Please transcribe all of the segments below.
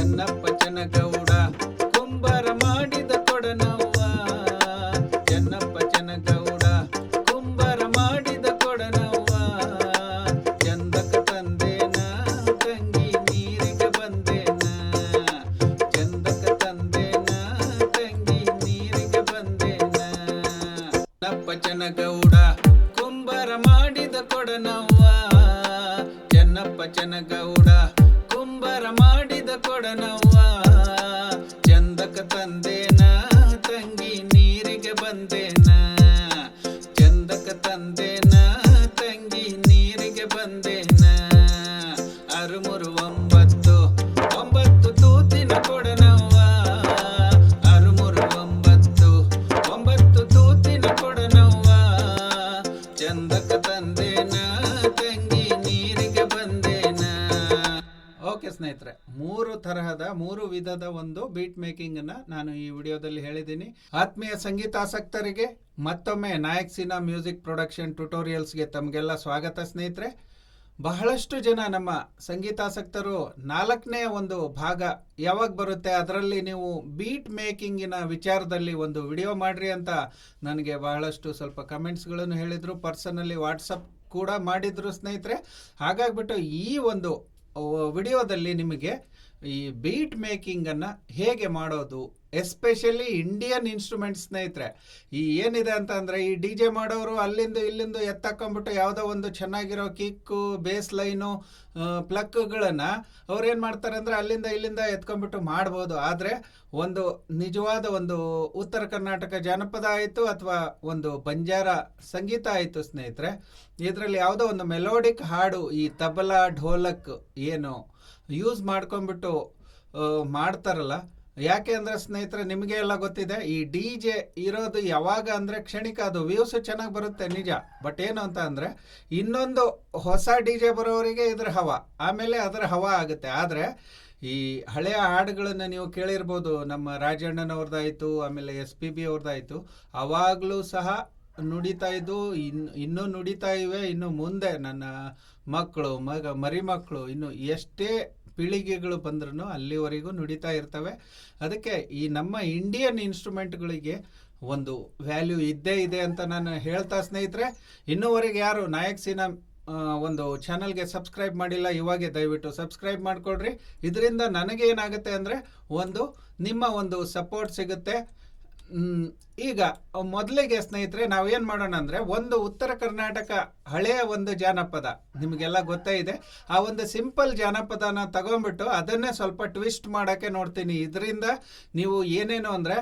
ಚೆನ್ನಪ್ಪ ಚನಗೌಡ ಕುಂಬಾರ ಮಾಡಿದ ಕೊಡನವ್ವ. ಚೆನ್ನಪ್ಪ ಚನಗೌಡ ಕುಂಬಾರ ಮಾಡಿದ ಕೊಡನವ್ವ. ಚಂದಕ ತಂದೇನ ತಂಗಿ ನೀರಿಗೆ ಬಂದೇನ. ಚಂದಕ ತಂದೇನ ತಂಗಿ ನೀರಿಗೆ ಬಂದೇನ. ಚೆನ್ನಪ್ಪ ಚನಗೌಡ ಕುಂಬಾರ ಮಾಡಿದ ಕೊಡನವ್ವ. ಚೆನ್ನಪ್ಪ ಚನಗೌಡ ಕುಂಬಾರ ಮಾಡಿದ ಕೊಡನವ್ವ. ಚಂದಕ ತಂದೇನ ತಂಗಿ ನೀರಿಗೆ ಬಂದೇನ. ಚಂದಕ ತಂದೇನ ತಂಗಿ ನೀರಿಗೆ ಬಂದೇನ. ಅರುಮುರು ಒಂಬತ್ತು ಒಂಬತ್ತು ತೂತಿನ ಕೊಡನವ್ವ. ಅರುಮುರು ಒಂಬತ್ತು ಒಂಬತ್ತು ತೂತಿನ ಕೊಡನವ್ವ. ಚಂದಕ ತಂದೇನ ತಂಗಿ ನೀರಿಗೆ ಬಂದೇನ. ಓಕೆ ಸ್ನೇಹಿತರೆ, ಮೂರು ವಿಧದ ಒಂದು ಬೀಟ್ ಮೇಕಿಂಗ್ ಅನ್ನ ನಾನು ಈ ವಿಡಿಯೋದಲ್ಲಿ ಹೇಳಿದ್ದೀನಿ. ಆತ್ಮೀಯ ಸಂಗೀತಾಸಕ್ತರಿಗೆ ಮತ್ತೊಮ್ಮೆ ನಾಯಕ್ ಸಿನ್ಹಾ ಮ್ಯೂಸಿಕ್ ಪ್ರೊಡಕ್ಷನ್ ಟ್ಯುಟೋರಿಯಲ್ಸ್ಗೆ ತಮಗೆಲ್ಲ ಸ್ವಾಗತ ಸ್ನೇಹಿತರೆ. ಬಹಳಷ್ಟು ಜನ ನಮ್ಮ ಸಂಗೀತಾಸಕ್ತರು 4ನೇ ಒಂದು ಭಾಗ ಯಾವಾಗ ಬರುತ್ತೆ ಅದರಲ್ಲಿ ನೀವು ಬೀಟ್ ಮೇಕಿಂಗಿನ ವಿಚಾರದಲ್ಲಿ ಒಂದು ವಿಡಿಯೋ ಮಾಡ್ರಿ ಅಂತ ನನಗೆ ಬಹಳಷ್ಟು ಸ್ವಲ್ಪ ಕಮೆಂಟ್ಸ್ಗಳನ್ನು ಹೇಳಿದರು. ಪರ್ಸನಲಿ ವಾಟ್ಸಪ್ ಕೂಡ ಮಾಡಿದ್ರು ಸ್ನೇಹಿತರೆ. ಹಾಗಾಗ್ಬಿಟ್ಟು ಈ ಒಂದು ವಿಡಿಯೋದಲ್ಲಿ ನಿಮಗೆ ಈ ಬೀಟ್ ಮೇಕಿಂಗನ್ನು ಹೇಗೆ ಮಾಡೋದು, ಎಸ್ಪೆಷಲಿ ಇಂಡಿಯನ್ ಇನ್ಸ್ಟ್ರೂಮೆಂಟ್ಸ್ ಸ್ನೇಹಿತರೆ. ಈ ಏನಿದೆ ಅಂತ ಅಂದರೆ, ಈ ಡಿ ಜೆ ಮಾಡೋರು ಅಲ್ಲಿಂದ ಇಲ್ಲಿಂದ ಎತ್ತಾಕೊಂಡ್ಬಿಟ್ಟು ಯಾವುದೋ ಒಂದು ಚೆನ್ನಾಗಿರೋ ಕಿಕ್ಕು, ಬೇಸ್ ಲೈನು, ಪ್ಲಕ್ಗಳನ್ನು ಅವ್ರೇನು ಮಾಡ್ತಾರೆ ಅಂದರೆ ಅಲ್ಲಿಂದ ಇಲ್ಲಿಂದ ಎತ್ಕೊಂಡ್ಬಿಟ್ಟು ಮಾಡ್ಬೋದು. ಆದರೆ ಒಂದು ನಿಜವಾದ ಒಂದು ಉತ್ತರ ಕರ್ನಾಟಕ ಜಾನಪದ ಆಯಿತು ಅಥವಾ ಒಂದು ಬಂಜಾರ ಸಂಗೀತ ಆಯಿತು ಸ್ನೇಹಿತರೆ, ಇದರಲ್ಲಿ ಯಾವುದೋ ಒಂದು ಮೆಲೋಡಿಕ್ ಹಾಡು ಈ ತಬಲಾ ಢೋಲಕ್ ಏನು ಯೂಸ್ ಮಾಡ್ಕೊಂಡ್ಬಿಟ್ಟು ಮಾಡ್ತಾರಲ್ಲ. ಯಾಕೆ ಅಂದರೆ ಸ್ನೇಹಿತರೆ, ನಿಮಗೆ ಎಲ್ಲ ಗೊತ್ತಿದೆ, ಈ ಡಿ ಜೆ ಇರೋದು ಯಾವಾಗ ಅಂದರೆ ಕ್ಷಣಿಕ. ಅದು ವ್ಯೂಸ್ ಚೆನ್ನಾಗಿ ಬರುತ್ತೆ ನಿಜ, ಬಟ್ ಏನು ಅಂತ ಅಂದರೆ ಇನ್ನೊಂದು ಹೊಸ ಡಿ ಜೆ ಬರೋವರಿಗೆ ಇದ್ರ ಹವಾ, ಆಮೇಲೆ ಅದರ ಹವಾ ಆಗುತ್ತೆ. ಆದರೆ ಈ ಹಳೆಯ ಹಾಡುಗಳನ್ನು ನೀವು ಕೇಳಿರ್ಬೋದು, ನಮ್ಮ ರಾಜಣ್ಣನವ್ರದ್ದಾಯಿತು, ಆಮೇಲೆ SPB ಅವ್ರದ್ದಾಯಿತು, ಅವಾಗಲೂ ಸಹ ನುಡಿತಾ ಇದ್ದು, ಇನ್ನೂ ನುಡಿತಾ ಇವೆ. ಇನ್ನು ಮುಂದೆ ನನ್ನ ಮಕ್ಕಳು ಮರಿ ಮಕ್ಕಳು ಇನ್ನು ಎಷ್ಟೇ ಪೀಳಿಗೆಗಳು ಬಂದ್ರೂ ಅಲ್ಲಿವರೆಗೂ ನುಡಿತಾ ಇರ್ತವೆ. ಅದಕ್ಕೆ ಈ ನಮ್ಮ ಇಂಡಿಯನ್ ಇನ್ಸ್ಟ್ರೂಮೆಂಟ್ಗಳಿಗೆ ಒಂದು ವ್ಯಾಲ್ಯೂ ಇದ್ದೇ ಇದೆ ಅಂತ ನಾನು ಹೇಳ್ತಾ ಸ್ನೇಹಿತರೆ, ಇನ್ನೂವರೆಗೆ ಯಾರು ನಾಯಕ್ ಸಿನ್ಹಾ ಒಂದು ಚಾನಲ್ಗೆ ಸಬ್ಸ್ಕ್ರೈಬ್ ಮಾಡಿಲ್ಲ, ಇವಾಗೆ ದಯವಿಟ್ಟು ಸಬ್ಸ್ಕ್ರೈಬ್ ಮಾಡ್ಕೊಳ್ರಿ. ಇದರಿಂದ ನನಗೆ ಏನಾಗುತ್ತೆ ಅಂದರೆ ಒಂದು ನಿಮ್ಮ ಒಂದು ಸಪೋರ್ಟ್ ಸಿಗುತ್ತೆ. ಈಗ ಮೊದಲಿಗೆ ಸ್ನೇಹಿತರೆ ನಾವೇನು ಮಾಡೋಣ ಅಂದರೆ, ಒಂದು ಉತ್ತರ ಕರ್ನಾಟಕ ಹಳೆಯ ಒಂದು ಜಾನಪದ ನಿಮಗೆಲ್ಲ ಗೊತ್ತೇ ಇದೆ. ಆ ಒಂದು ಸಿಂಪಲ್ ಜಾನಪದನ ತಗೊಂಡ್ಬಿಟ್ಟು ಅದನ್ನೇ ಸ್ವಲ್ಪ ಟ್ವಿಸ್ಟ್ ಮಾಡೋಕ್ಕೆ ನೋಡ್ತೀನಿ. ಇದರಿಂದ ನೀವು ಏನೇನು ಅಂದರೆ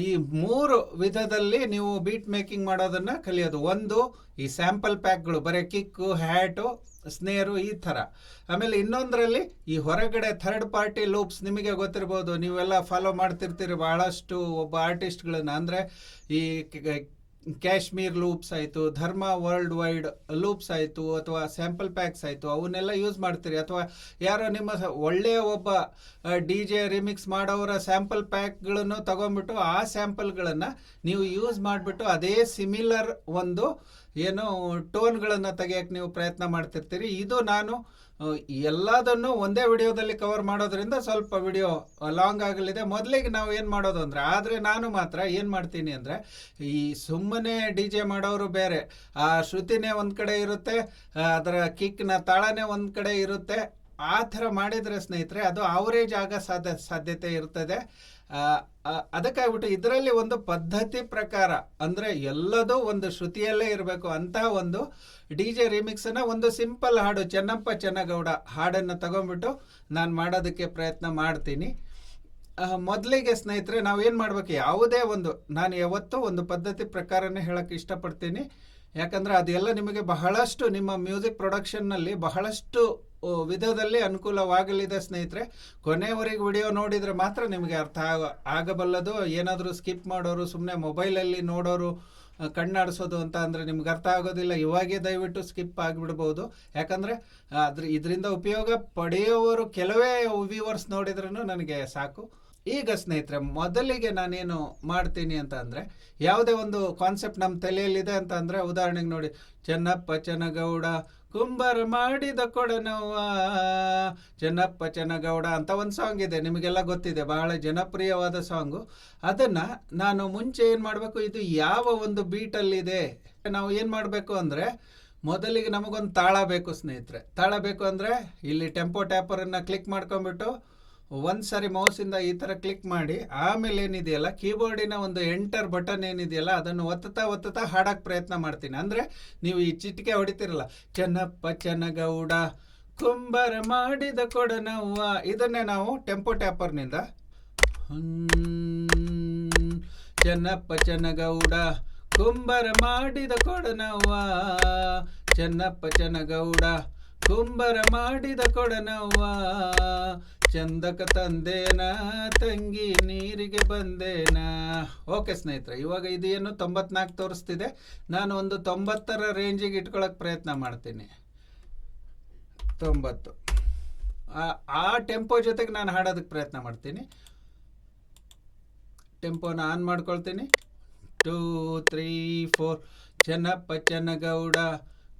ಈ 3 ವಿಧದಲ್ಲಿ ನೀವು ಬೀಟ್ ಮೇಕಿಂಗ್ ಮಾಡೋದನ್ನು ಕಲಿಯೋದು. ಒಂದು ಈ ಸ್ಯಾಂಪಲ್ ಪ್ಯಾಕ್ಗಳು, ಬರೀ ಕಿಕ್ಕು, ಹ್ಯಾಟು, ಸ್ನೇರು ಈ ಥರ. ಆಮೇಲೆ ಇನ್ನೊಂದರಲ್ಲಿ ಈ ಹೊರಗಡೆ ಥರ್ಡ್ ಪಾರ್ಟಿ ಲೂಪ್ಸ್, ನಿಮಗೆ ಗೊತ್ತಿರ್ಬೋದು, ನೀವೆಲ್ಲ ಫಾಲೋ ಮಾಡ್ತಿರ್ತೀರಿ ಬಹಳಷ್ಟು ಒಬ್ಬ ಆರ್ಟಿಸ್ಟ್ಗಳನ್ನ. ಅಂದರೆ ಈ ಕ್ಯಾಶ್ಮೀರ್ ಲೂಪ್ಸ್ ಆಯಿತು, ಧರ್ಮ ವರ್ಲ್ಡ್ ವೈಡ್ ಲೂಪ್ಸ್ ಆಯಿತು, ಅಥವಾ ಸ್ಯಾಂಪಲ್ ಪ್ಯಾಕ್ಸ್ ಆಯಿತು, ಅವನ್ನೆಲ್ಲ ಯೂಸ್ ಮಾಡ್ತೀರಿ. ಅಥವಾ ಯಾರೋ ನಿಮ್ಮ ಒಳ್ಳೆಯ ಒಬ್ಬ ಡಿ ಜೆ ರಿಮಿಕ್ಸ್ ಮಾಡೋರ ಸ್ಯಾಂಪಲ್ ಪ್ಯಾಕ್ಗಳನ್ನು ತಗೊಂಡ್ಬಿಟ್ಟು ಆ ಸ್ಯಾಂಪಲ್ಗಳನ್ನು ನೀವು ಯೂಸ್ ಮಾಡಿಬಿಟ್ಟು ಅದೇ ಸಿಮಿಲರ್ ಒಂದು ಏನು ಟೋನ್ಗಳನ್ನು ತೆಗಿಯೋಕ್ಕೆ ನೀವು ಪ್ರಯತ್ನ ಮಾಡ್ತಿರ್ತೀರಿ. ಇದು ನಾನು ಎಲ್ಲದನ್ನು ಒಂದೇ ವಿಡಿಯೋದಲ್ಲಿ ಕವರ್ ಮಾಡೋದ್ರಿಂದ ಸ್ವಲ್ಪ ವಿಡಿಯೋ ಲಾಂಗ್ ಆಗಲಿದೆ. ಮೊದಲಿಗೆ ನಾವು ಏನು ಮಾಡೋದು ಅಂದರೆ, ಆದರೆ ನಾನು ಮಾತ್ರ ಏನು ಮಾಡ್ತೀನಿ ಅಂದರೆ, ಈ ಸುಮ್ಮನೆ ಡಿ ಜೆ ಮಾಡೋರು ಬೇರೆ, ಆ ಶ್ರುತಿನೇ ಒಂದು ಕಡೆ ಇರುತ್ತೆ, ಅದರ ಕಿಕ್ನ ತಾಳನೇ ಒಂದು ಕಡೆ ಇರುತ್ತೆ. ಆ ಥರ ಮಾಡಿದರೆ ಸ್ನೇಹಿತರೆ ಅದು ಆವರೇಜ್ ಆಗೋ ಸಾಧ್ಯತೆ ಇರ್ತದೆ. ಅದಕ್ಕಾಗ್ಬಿಟ್ಟು ಇದರಲ್ಲಿ ಒಂದು ಪದ್ಧತಿ ಪ್ರಕಾರ, ಅಂದರೆ ಎಲ್ಲದೂ ಒಂದು ಶ್ರುತಿಯಲ್ಲೇ ಇರಬೇಕು ಅಂತಹ ಒಂದು ಡಿ ಜೆ ರಿಮಿಕ್ಸನ್ನು, ಒಂದು ಸಿಂಪಲ್ ಹಾಡು ಚೆನ್ನಪ್ಪ ಚನಗೌಡ ಹಾಡನ್ನು ತಗೊಂಡ್ಬಿಟ್ಟು ನಾನು ಮಾಡೋದಕ್ಕೆ ಪ್ರಯತ್ನ ಮಾಡ್ತೀನಿ. ಮೊದಲಿಗೆ ಸ್ನೇಹಿತರೆ ನಾವೇನು ಮಾಡಬೇಕು, ಯಾವುದೇ ಒಂದು, ನಾನು ಯಾವತ್ತೂ ಒಂದು ಪದ್ಧತಿ ಪ್ರಕಾರನೇ ಹೇಳೋಕ್ಕೆ ಇಷ್ಟಪಡ್ತೀನಿ. ಯಾಕಂದರೆ ಅದೆಲ್ಲ ನಿಮಗೆ ಬಹಳಷ್ಟು ನಿಮ್ಮ ಮ್ಯೂಸಿಕ್ ಪ್ರೊಡಕ್ಷನ್ನಲ್ಲಿ ಬಹಳಷ್ಟು ವಿಧದಲ್ಲಿ ಅನುಕೂಲವಾಗಲಿದೆ ಸ್ನೇಹಿತರೆ. ಕೊನೆಯವರೆಗೆ ವಿಡಿಯೋ ನೋಡಿದರೆ ಮಾತ್ರ ನಿಮಗೆ ಅರ್ಥ ಆಗಬಲ್ಲದು. ಏನಾದರೂ ಸ್ಕಿಪ್ ಮಾಡೋರು, ಸುಮ್ಮನೆ ಮೊಬೈಲಲ್ಲಿ ನೋಡೋರು, ಕಣ್ಣಾಡಿಸೋದು ಅಂತ ಅಂದರೆ ನಿಮ್ಗೆ ಅರ್ಥ ಆಗೋದಿಲ್ಲ. ಇವಾಗೇ ದಯವಿಟ್ಟು ಸ್ಕಿಪ್ ಆಗಿಬಿಡ್ಬೋದು. ಯಾಕಂದರೆ ಇದರಿಂದ ಉಪಯೋಗ ಪಡೆಯುವವರು ಕೆಲವೇ ವ್ಯೂವರ್ಸ್ ನೋಡಿದ್ರೂ ನನಗೆ ಸಾಕು. ಈಗ ಸ್ನೇಹಿತರೆ ಮೊದಲಿಗೆ ನಾನೇನು ಮಾಡ್ತೀನಿ ಅಂತ ಅಂದರೆ, ಯಾವುದೇ ಒಂದು ಕಾನ್ಸೆಪ್ಟ್ ನಮ್ಮ ತಲೆಯಲ್ಲಿದೆ ಅಂತ ಅಂದರೆ, ಉದಾಹರಣೆಗೆ ನೋಡಿ, ಚೆನ್ನಪ್ಪ ಚನಗೌಡ ಕುಂಬಾರ ಮಾಡಿದ ಕೊಡನವ್ವ. ಚೆನ್ನಪ್ಪ ಚೆನ್ನಗೌಡ ಅಂತ ಒಂದು ಸಾಂಗ್ ಇದೆ, ನಿಮಗೆಲ್ಲ ಗೊತ್ತಿದೆ, ಬಹಳ ಜನಪ್ರಿಯವಾದ ಸಾಂಗು. ಅದನ್ನು ನಾನು ಮುಂಚೆ ಏನು ಮಾಡಬೇಕು, ಇದು ಯಾವ ಒಂದು ಬೀಟಲ್ಲಿದೆ, ನಾವು ಏನು ಮಾಡಬೇಕು ಅಂದರೆ ಮೊದಲಿಗೆ ನಮಗೊಂದು ತಾಳ ಬೇಕು ಸ್ನೇಹಿತರೆ. ತಾಳ ಬೇಕು ಅಂದರೆ ಇಲ್ಲಿ ಟೆಂಪೋ ಟ್ಯಾಪರನ್ನು ಕ್ಲಿಕ್ ಮಾಡ್ಕೊಂಬಿಟ್ಟು ಒಂದು ಸಾರಿ ಮೌಸಿಂದ ಈ ಥರ ಕ್ಲಿಕ್ ಮಾಡಿ, ಆಮೇಲೆ ಏನಿದೆಯಲ್ಲ ಕೀಬೋರ್ಡಿನ ಒಂದು ಎಂಟರ್ ಬಟನ್ ಏನಿದೆಯಲ್ಲ ಅದನ್ನು ಒತ್ತುತ್ತಾ ಹಾಡೋಕ್ಕೆ ಪ್ರಯತ್ನ ಮಾಡ್ತೀನಿ. ಅಂದರೆ ನೀವು ಈ ಚಿಟಿಕೆ ಹೊಡಿತಿರಲ್ಲ, ಚೆನ್ನಪ್ಪ ಚೆನ್ನಗೌಡ ಕುಂಬಾರ ಮಾಡಿದ ಕೊಡನವ್ವ, ಇದನ್ನೇ ನಾವು ಟೆಂಪೋ ಟ್ಯಾಪರ್ನಿಂದ ಚೆನ್ನಪ್ಪ ಚೆನ್ನಗೌಡ ಕುಂಬಾರ ಮಾಡಿದ ಕೊಡನವ್ವ, ಚೆನ್ನಪ್ಪ ಚೆನ್ನಗೌಡ ಕುಂಬಾರ ಮಾಡಿದ ಕೊಡನವ್ವ, ಚಂದಕ ತಂದೇನ ತಂಗಿ ನೀರಿಗೆ ಬಂದೇನ. ಓಕೆ ಸ್ನೇಹಿತರೆ, ಇವಾಗ ಇದು ಏನು 94 ತೋರಿಸ್ತಿದೆ, ನಾನು ಒಂದು 90ರ ರೇಂಜಿಗೆ ಇಟ್ಕೊಳ್ಳೋಕೆ ಪ್ರಯತ್ನ ಮಾಡ್ತೀನಿ. 90 ಆ ಟೆಂಪೋ ಜೊತೆಗೆ ನಾನು ಹಾಡೋದಕ್ಕೆ ಪ್ರಯತ್ನ ಮಾಡ್ತೀನಿ. ಟೆಂಪೋನ ಆನ್ ಮಾಡ್ಕೊಳ್ತೀನಿ. 2 3 4 ಚೆನ್ನಪ್ಪ ಚೆನ್ನಗೌಡ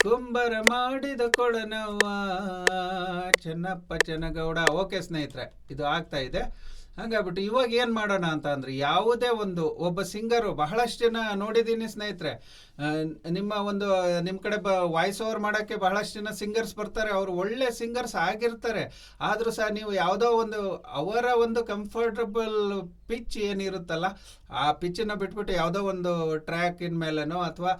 ಕುಂಬಾರ ಮಾಡಿದ ಕೊಡನವ್ವ, ಚೆನ್ನಪ್ಪ ಚೆನ್ನಗೌಡ. ಓಕೆ ಸ್ನೇಹಿತರೆ, ಇದು ಆಗ್ತಾ ಇದೆ. ಹಾಗಾಗ್ಬಿಟ್ಟು ಇವಾಗ ಏನು ಮಾಡೋಣ ಅಂತ ಅಂದರೆ, ಯಾವುದೇ ಒಬ್ಬ ಸಿಂಗರು, ಬಹಳಷ್ಟು ಜನ ನೋಡಿದ್ದೀನಿ ಸ್ನೇಹಿತರೆ, ನಿಮ್ಮ ಕಡೆ ವಾಯ್ಸ್ ಓವರ್ ಮಾಡೋಕ್ಕೆ ಬಹಳಷ್ಟು ಜನ ಸಿಂಗರ್ಸ್ ಬರ್ತಾರೆ, ಅವರು ಒಳ್ಳೆ ಸಿಂಗರ್ಸ್ ಆಗಿರ್ತಾರೆ. ಆದರೂ ಸಹ ನೀವು ಯಾವುದೋ ಅವರ ಒಂದು ಕಂಫರ್ಟಬಲ್ ಪಿಚ್ ಏನಿರುತ್ತಲ್ಲ, ಆ ಪಿಚ್ಚನ್ನು ಬಿಟ್ಬಿಟ್ಟು ಯಾವುದೋ ಒಂದು ಟ್ರ್ಯಾಕಿನ ಮೇಲೆನೋ ಅಥವಾ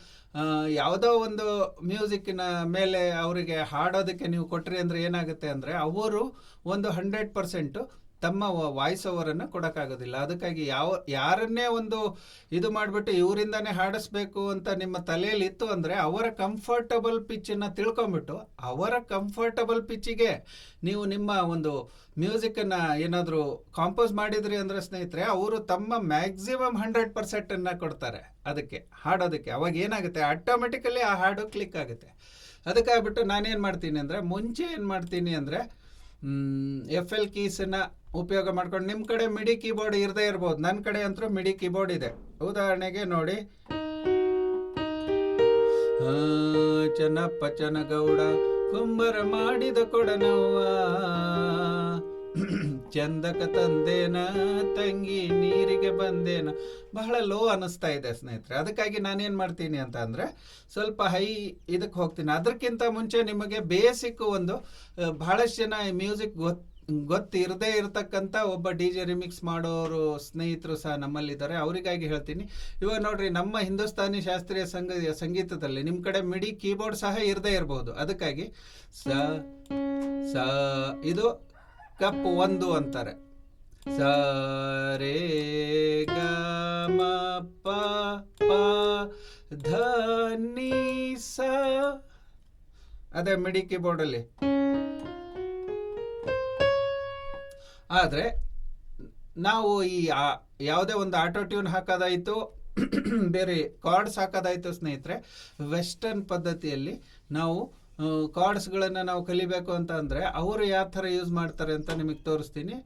ಯಾವುದೋ ಒಂದು ಮ್ಯೂಸಿಕ್ಕಿನ ಮೇಲೆ ಅವರಿಗೆ ಹಾಡೋದಕ್ಕೆ ನೀವು ಕೊಟ್ರಿ ಅಂದರೆ ಏನಾಗುತ್ತೆ ಅಂದರೆ, ಅವರು 100% ತಮ್ಮ ವಾಯ್ಸ್ ಓವರನ್ನು ಕೊಡೋಕ್ಕಾಗೋದಿಲ್ಲ. ಅದಕ್ಕಾಗಿ ಯಾರನ್ನೇ ಇದು ಮಾಡಿಬಿಟ್ಟು ಇವರಿಂದಾನೇ ಹಾಡಿಸ್ಬೇಕು ಅಂತ ನಿಮ್ಮ ತಲೆಯಲ್ಲಿ ಇತ್ತು ಅಂದರೆ, ಅವರ ಕಂಫರ್ಟಬಲ್ ಪಿಚ್ಚನ್ನು ತಿಳ್ಕೊಂಬಿಟ್ಟು ಅವರ ಕಂಫರ್ಟಬಲ್ ಪಿಚ್ಚಿಗೆ ನೀವು ನಿಮ್ಮ ಮ್ಯೂಸಿಕ್ಕನ್ನು ಏನಾದರೂ ಕಾಂಪೋಸ್ ಮಾಡಿದ್ರಿ ಅಂದರೆ ಸ್ನೇಹಿತರೆ, ಅವರು ತಮ್ಮ ಮ್ಯಾಕ್ಸಿಮಮ್ 100%ಅನ್ನು ಕೊಡ್ತಾರೆ ಅದಕ್ಕೆ ಹಾಡೋದಕ್ಕೆ. ಅವಾಗ ಏನಾಗುತ್ತೆ, ಆಟೋಮೆಟಿಕಲಿ ಆ ಹಾಡು ಕ್ಲಿಕ್ ಆಗುತ್ತೆ. ಅದಕ್ಕಾಗ್ಬಿಟ್ಟು ನಾನೇನು ಮಾಡ್ತೀನಿ ಅಂದರೆ, ಮುಂಚೆ ಏನು ಮಾಡ್ತೀನಿ ಅಂದರೆ FL ಕೀಸನ್ನು ಉಪಯೋಗ ಮಾಡ್ಕೊಂಡು, ನಿಮ್ಮ ಕಡೆ ಮಿಡಿ ಕೀಬೋರ್ಡ್ ಇರದೇ ಇರ್ಬೋದು, ನನ್ನ ಕಡೆ ಅಂತೂ ಮಿಡಿ ಕೀಬೋರ್ಡ್ ಇದೆ. ಉದಾಹರಣೆಗೆ ನೋಡಿ, ಚೆನ್ನಪ್ಪ ಚೆನ್ನಗೌಡ ಕುಂಬಾರ ಮಾಡಿದ ಕೊಡನವ್ವ, ಚಂದಕ ತಂದೇನ ತಂಗಿ ನೀರಿಗೆ ಬಂದೇನ. ಬಹಳ ಲೋ ಅನ್ನಿಸ್ತಾ ಇದೆ ಸ್ನೇಹಿತರೆ. ಅದಕ್ಕಾಗಿ ನಾನೇನು ಮಾಡ್ತೀನಿ ಅಂತ ಅಂದರೆ, ಸ್ವಲ್ಪ ಹೈ ಇದಕ್ಕೆ ಹೋಗ್ತೀನಿ. ಅದಕ್ಕಿಂತ ಮುಂಚೆ ನಿಮಗೆ ಬೇಸಿಕ್ ಬಹಳಷ್ಟು ಜನ ಮ್ಯೂಸಿಕ್ ಗೊತ್ತಿರದೇ ಇರತಕ್ಕಂಥ ಒಬ್ಬ DJ ರಿಮಿಕ್ಸ್ ಮಾಡೋರು ಸ್ನೇಹಿತರು ಸಹ ನಮ್ಮಲ್ಲಿದ್ದಾರೆ, ಅವರಿಗಾಗಿ ಹೇಳ್ತೀನಿ. ಇವಾಗ ನೋಡ್ರಿ, ನಮ್ಮ ಹಿಂದೂಸ್ತಾನಿ ಶಾಸ್ತ್ರೀಯ ಸಂಗೀತದಲ್ಲಿ ನಿಮ್ಮ ಕಡೆ ಮಿಡಿ ಕೀಬೋರ್ಡ್ ಸಹ ಇರದೇ ಇರಬಹುದು. ಅದಕ್ಕಾಗಿ ಇದು ಕಪ್ 1 ಅಂತಾರೆ. ಸ ರೇ ಗ ಮ ಪ ಪ ಧ ನಿ ಸ, ಅದೇ ಮಿಡಿ ಕೀಬೋರ್ಡಲ್ಲಿ. ಆದರೆ ನಾವು ಈ ಯಾವುದೇ ಒಂದು ಆಟೋ ಟ್ಯೂನ್ ಹಾಕೋದಾಯಿತು, ಬೇರೆ ಕಾರ್ಡ್ಸ್ ಹಾಕೋದಾಯಿತು ಸ್ನೇಹಿತರೆ, ವೆಸ್ಟರ್ನ್ ಪದ್ಧತಿಯಲ್ಲಿ ನಾವು ಕಾರ್ಡ್ಸ್ಗಳನ್ನು ನಾವು ಕಲಿಬೇಕು ಅಂತ ಅಂದರೆ ಅವರು ಯಾವ ಥರ ಯೂಸ್ ಮಾಡ್ತಾರೆ ಅಂತ ನಿಮಗೆ ತೋರಿಸ್ತೀನಿ.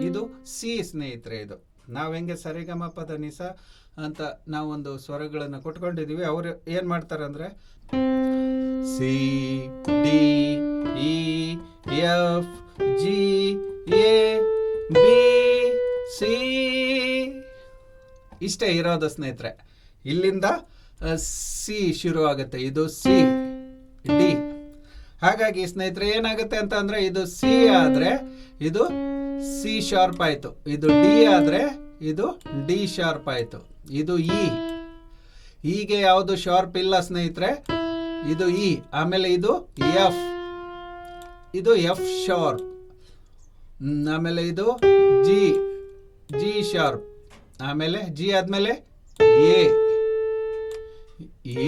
ಇದು ಸಿ ಸ್ನೇಹಿತರೆ. ಇದು ನಾವು ಹೆಂಗೆ ಸರಿಗಮ ಪದ ನಿಸ ಅಂತ ನಾವೊಂದು ಸ್ವರಗಳನ್ನು ಕೊಟ್ಕೊಂಡಿದ್ದೀವಿ, ಅವರು ಏನು ಮಾಡ್ತಾರೆ ಅಂದರೆ C D E F G A B C ಇಷ್ಟೇ ಇರೋದು ಸ್ನೇಹಿತರೆ. ಇಲ್ಲಿಂದ ಸಿ ಶುರು ಆಗುತ್ತೆ, ಇದು ಸಿ ಡಿ. ಹಾಗಾಗಿ ಸ್ನೇಹಿತರೆ ಏನಾಗುತ್ತೆ ಅಂತ ಅಂದರೆ, ಇದು ಸಿ ಆದರೆ ಇದು ಸಿ ಶಾರ್ಪ್ ಆಯಿತು, ಇದು ಡಿ ಆದರೆ ಇದು ಡಿ ಶಾರ್ಪ್ ಆಯಿತು, ಇದು ಇ. ಹೀಗೆ ಯಾವುದು ಶಾರ್ಪ್ ಇಲ್ಲ ಸ್ನೇಹಿತರೆ, ಇದು ಇ. ಆಮೇಲೆ ಇದು ಎಫ್, ಇದು ಎಫ್ ಶಾರ್ಪ್. ಆಮೇಲೆ ಇದು ಜಿ, ಜಿ ಶಾರ್ಪ್. ಆಮೇಲೆ ಜಿ ಆದಮೇಲೆ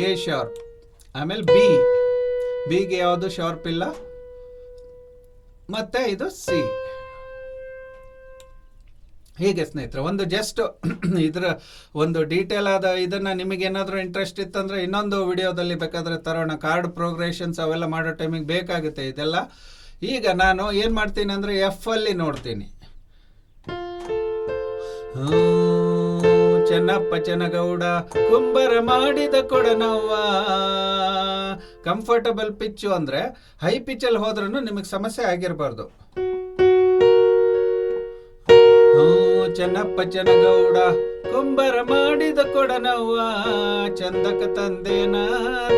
ಎ ಶಾರ್ಪ್. ಆಮೇಲೆ ಬಿ, ಬಿಗೆ ಯಾವುದು ಶಾರ್ಪ್ ಇಲ್ಲ. ಮತ್ತೆ ಇದು ಸಿ. ಹೀಗೆ ಸ್ನೇಹಿತರೆ, ಜಸ್ಟ್ ಇದರ ಡೀಟೇಲ್ ಆದ ಇದನ್ನು ನಿಮಗೇನಾದರೂ ಇಂಟ್ರೆಸ್ಟ್ ಇತ್ತಂದರೆ ಇನ್ನೊಂದು ವಿಡಿಯೋದಲ್ಲಿ ಬೇಕಾದರೆ ತರೋಣ. ಕಾರ್ಡ್ ಪ್ರೋಗ್ರೆಷನ್ಸ್ ಅವೆಲ್ಲ ಮಾಡೋ ಟೈಮಿಗೆ ಬೇಕಾಗುತ್ತೆ ಇದೆಲ್ಲ. ಈಗ ನಾನು ಏನು ಮಾಡ್ತೀನಿ ಅಂದರೆ ಎಫ್ ಅಲ್ಲಿ ನೋಡ್ತೀನಿ. ಚೆನ್ನಪ್ಪ ಚೆನ್ನಗೌಡ ಕುಂಬರ ಮಾಡಿದ ಕೊಡನವ್ವ. ಕಂಫರ್ಟಬಲ್ ಪಿಚ್ಚು ಅಂದ್ರೆ ಹೈ ಪಿಚ್ಚಲ್ಲಿ ಹೋದ್ರೂ ನಿಮಗೆ ಸಮಸ್ಯೆ ಆಗಿರಬಾರ್ದು. ಚೆನ್ನಪ್ಪ ಚೆನ್ನಗೌಡ ಕುಂಬರ ಮಾಡಿದ ಕೊಡನವ್ವ, ಚಂದಕ ತಂದೇನ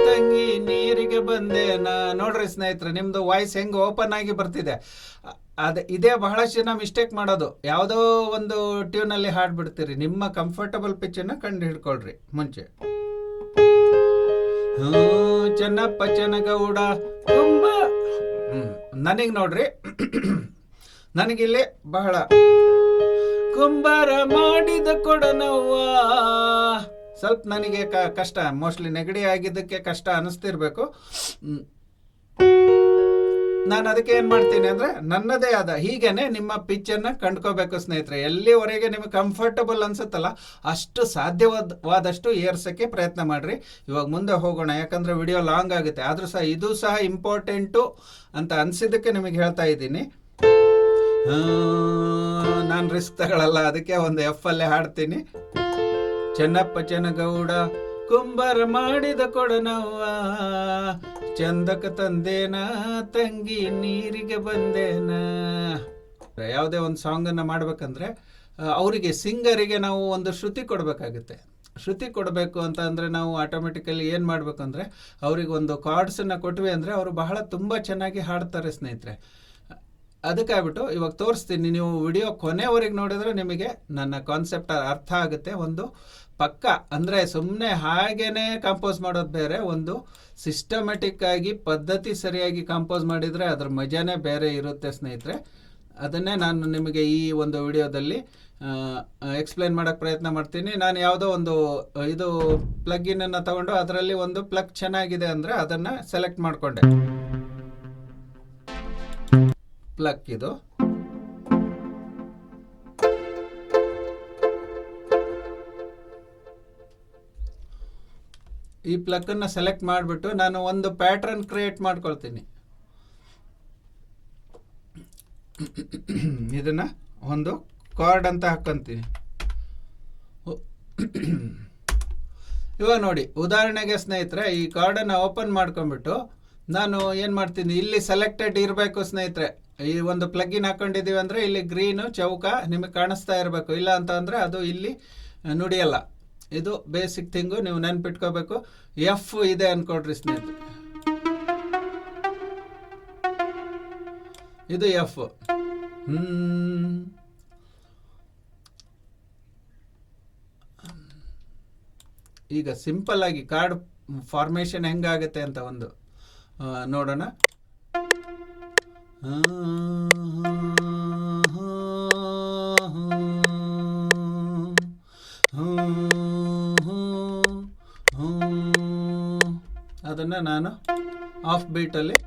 ತಂಗಿ ನೀರಿಗೆ ಬಂದೇನ. ನೋಡ್ರಿ ಸ್ನೇಹಿತರೆ, ನಿಮ್ದು ವಾಯ್ಸ್ ಹೆಂಗ್ ಓಪನ್ ಆಗಿ ಬರ್ತಿದೆ. ಇದೇ ಬಹಳಷ್ಟು ಜನ ಮಿಸ್ಟೇಕ್ ಮಾಡೋದು. ಯಾವುದೋ ಒಂದು ಟ್ಯೂನಲ್ಲಿ ಹಾಡ್ಬಿಡ್ತೀರಿ. ನಿಮ್ಮ ಕಂಫರ್ಟಬಲ್ ಪಿಚ್ಚನ್ನು ಕಂಡು ಹಿಡ್ಕೊಳ್ರಿ ಮುಂಚೆ. ಚೆನ್ನಪ್ಪ ಚೆನ್ನಗೌಡ ಕುಂಬ ನನಗೆ ನೋಡ್ರಿ, ನನಗಿಲ್ಲಿ ಬಹಳ ಕುಂಬಾರ ಮಾಡಿದ ಕೊಡನವ್ವ ಸ್ವಲ್ಪ ನನಗೆ ಕಷ್ಟ, ಮೋಸ್ಟ್ಲಿ ನೆಗಡಿ ಆಗಿದ್ದಕ್ಕೆ ಕಷ್ಟ ಅನಿಸ್ತಿರ್ಬೇಕು. ನಾನು ಅದಕ್ಕೆ ಏನು ಮಾಡ್ತೀನಿ ಅಂದರೆ ನನ್ನದೇ ಆದ ಹೀಗೇನೆ ನಿಮ್ಮ ಪಿಚ್ಚನ್ನು ಕಂಡ್ಕೋಬೇಕು ಸ್ನೇಹಿತರೆ. ಎಲ್ಲಿವರೆಗೆ ನಿಮಗೆ ಕಂಫರ್ಟಬಲ್ ಅನ್ಸುತ್ತಲ್ಲ ಅಷ್ಟು ಸಾಧ್ಯವಾದಷ್ಟು ಏರ್ಸೋಕ್ಕೆ ಪ್ರಯತ್ನ ಮಾಡಿರಿ. ಇವಾಗ ಮುಂದೆ ಹೋಗೋಣ, ಯಾಕಂದರೆ ವಿಡಿಯೋ ಲಾಂಗ್ ಆಗುತ್ತೆ. ಆದರೂ ಸಹ ಇದು ಸಹ ಇಂಪಾರ್ಟೆಂಟು ಅಂತ ಅನಿಸಿದ್ದಕ್ಕೆ ನಿಮಗೆ ಹೇಳ್ತಾ ಇದ್ದೀನಿ. ನಾನು ರಿಸ್ಕ್ ತಗೊಳ್ಳಲ್ಲ, ಅದಕ್ಕೆ ಒಂದು ಎಫ್ ಅಲ್ಲೇ ಹಾಡ್ತೀನಿ. ಚೆನ್ನಪ್ಪ ಚೆನ್ನಗೌಡ ಕುಂಬರ ಮಾಡಿದ ಕೊಡನವ್ವ, ಚಂದಕ ತಂದೇನ ತಂಗಿ ನೀರಿಗೆ ಬಂದೇನ. ಯಾವುದೇ ಒಂದು ಸಾಂಗನ್ನು ಮಾಡ್ಬೇಕಂದ್ರೆ ಅವರಿಗೆ ಸಿಂಗರಿಗೆ ನಾವು ಒಂದು ಶ್ರುತಿ ಕೊಡಬೇಕಾಗುತ್ತೆ. ಶ್ರುತಿ ಕೊಡಬೇಕು ಅಂತ ಅಂದರೆ ನಾವು ಆಟೋಮೆಟಿಕಲಿ ಏನು ಮಾಡಬೇಕಂದ್ರೆ ಅವ್ರಿಗೆ ಒಂದು ಕಾರ್ಡ್ಸನ್ನು ಕೊಟ್ವಿ ಅಂದರೆ ಅವರು ಬಹಳ ತುಂಬ ಚೆನ್ನಾಗಿ ಹಾಡ್ತಾರೆ ಸ್ನೇಹಿತರೆ. ಅದಕ್ಕಾಗ್ಬಿಟ್ಟು ಇವಾಗ ತೋರಿಸ್ತೀನಿ. ನೀವು ವಿಡಿಯೋ ಕೊನೆವರೆಗೆ ನೋಡಿದ್ರೆ ನಿಮಗೆ ನನ್ನ ಕಾನ್ಸೆಪ್ಟ್ ಅರ್ಥ ಆಗುತ್ತೆ. ಒಂದು ಪಕ್ಕ ಅಂದರೆ ಸುಮ್ಮನೆ ಹಾಗೇನೆ ಕಂಪೋಸ್ ಮಾಡೋದು ಬೇರೆ, ಒಂದು ಸಿಸ್ಟಮೆಟಿಕ್ ಆಗಿ ಪದ್ಧತಿ ಸರಿಯಾಗಿ ಕಂಪೋಸ್ ಮಾಡಿದರೆ ಅದ್ರ ಮಜಾನೇ ಬೇರೆ ಇರುತ್ತೆ ಸ್ನೇಹಿತರೆ. ಅದನ್ನೇ ನಾನು ನಿಮಗೆ ಈ ಒಂದು ವಿಡಿಯೋದಲ್ಲಿ ಎಕ್ಸ್ಪ್ಲೈನ್ ಮಾಡೋಕ್ಕೆ ಪ್ರಯತ್ನ ಮಾಡ್ತೀನಿ. ನಾನು ಯಾವುದೋ ಒಂದು ಇದು ಪ್ಲಗ್ಗಿನನ್ನು ತಗೊಂಡು ಅದರಲ್ಲಿ ಒಂದು ಪ್ಲಗ್ ಚೆನ್ನಾಗಿದೆ ಅಂದರೆ ಅದನ್ನು ಸೆಲೆಕ್ಟ್ ಮಾಡಿಕೊಂಡೆ. ಪ್ಲಗ್ ಇದು ಈ ಪ್ಲಗ್ ಅನ್ನು ಸೆಲೆಕ್ಟ್ ಮಾಡಿಬಿಟ್ಟು ನಾನು ಒಂದು ಪ್ಯಾಟ್ರನ್ ಕ್ರಿಯೇಟ್ ಮಾಡ್ಕೊಳ್ತೀನಿ. ಇದನ್ನ ಒಂದು ಕಾರ್ಡ್ ಅಂತ ಹಾಕೊಂತೀನಿ. ಇವಾಗ ನೋಡಿ, ಉದಾಹರಣೆಗೆ ಸ್ನೇಹಿತರೆ ಈ ಕಾರ್ಡನ್ನು ಓಪನ್ ಮಾಡ್ಕೊಂಡ್ಬಿಟ್ಟು ನಾನು ಏನು ಮಾಡ್ತೀನಿ, ಇಲ್ಲಿ ಸೆಲೆಕ್ಟೆಡ್ ಇರಬೇಕು ಸ್ನೇಹಿತರೆ. ಈ ಒಂದು ಪ್ಲಗ್ಗಿನ್ ಹಾಕೊಂಡಿದ್ದೀವಿ ಅಂದರೆ ಇಲ್ಲಿ ಗ್ರೀನು ಚೌಕ ನಿಮಗೆ ಕಾಣಿಸ್ತಾ ಇರಬೇಕು. ಇಲ್ಲ ಅಂತ ಅಂದರೆ ಅದು ಇಲ್ಲಿ ನುಡಿಯಲ್ಲ. ಇದು ಬೇಸಿಕ್ ಥಿಂಗು, ನೀವು ನೆನ್ಪಿಟ್ಕೋಬೇಕು. ಎಫ್ ಇದೆ ಅನ್ಕೊಡ್ರಿ ಸ್ನೇಹಿತರೆ, ಇದು ಎಫ್. ಈಗ ಸಿಂಪಲ್ ಆಗಿ ಕಾರ್ಡ್ ಫಾರ್ಮೇಷನ್ ಹೆಂಗಾಗುತ್ತೆ ಅಂತ ಒಂದು ನೋಡೋಣ. ಅದನ್ನು ನಾನು ಆಫ್ ಬೀಟಲ್ಲಿ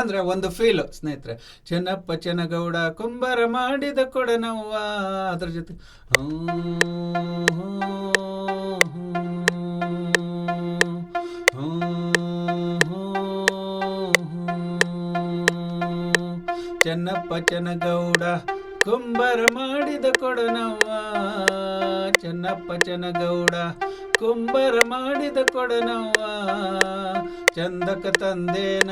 ಅಂದ್ರೆ ಒಂದು ಫೀಲು ಸ್ನೇಹಿತರೆ. ಚೆನ್ನಪ್ಪ ಚೆನ್ನಗೌಡ ಕುಂಬರ ಮಾಡಿದ ಕೊಡನವ್ವ, ಅದ್ರ ಜೊತೆ ಚೆನ್ನಪ್ಪ ಚೆನ್ನಗೌಡ ಕುಂಬರ ಮಾಡಿದ ಕೊಡನವ್ವ, ಚೆನ್ನಪ್ಪ ಚೆನ್ನಗೌಡ ಕುಂಬರ ಮಾಡಿದ ಕೊಡನವ್ವ, ಚಂದಕ ತಂದೇನ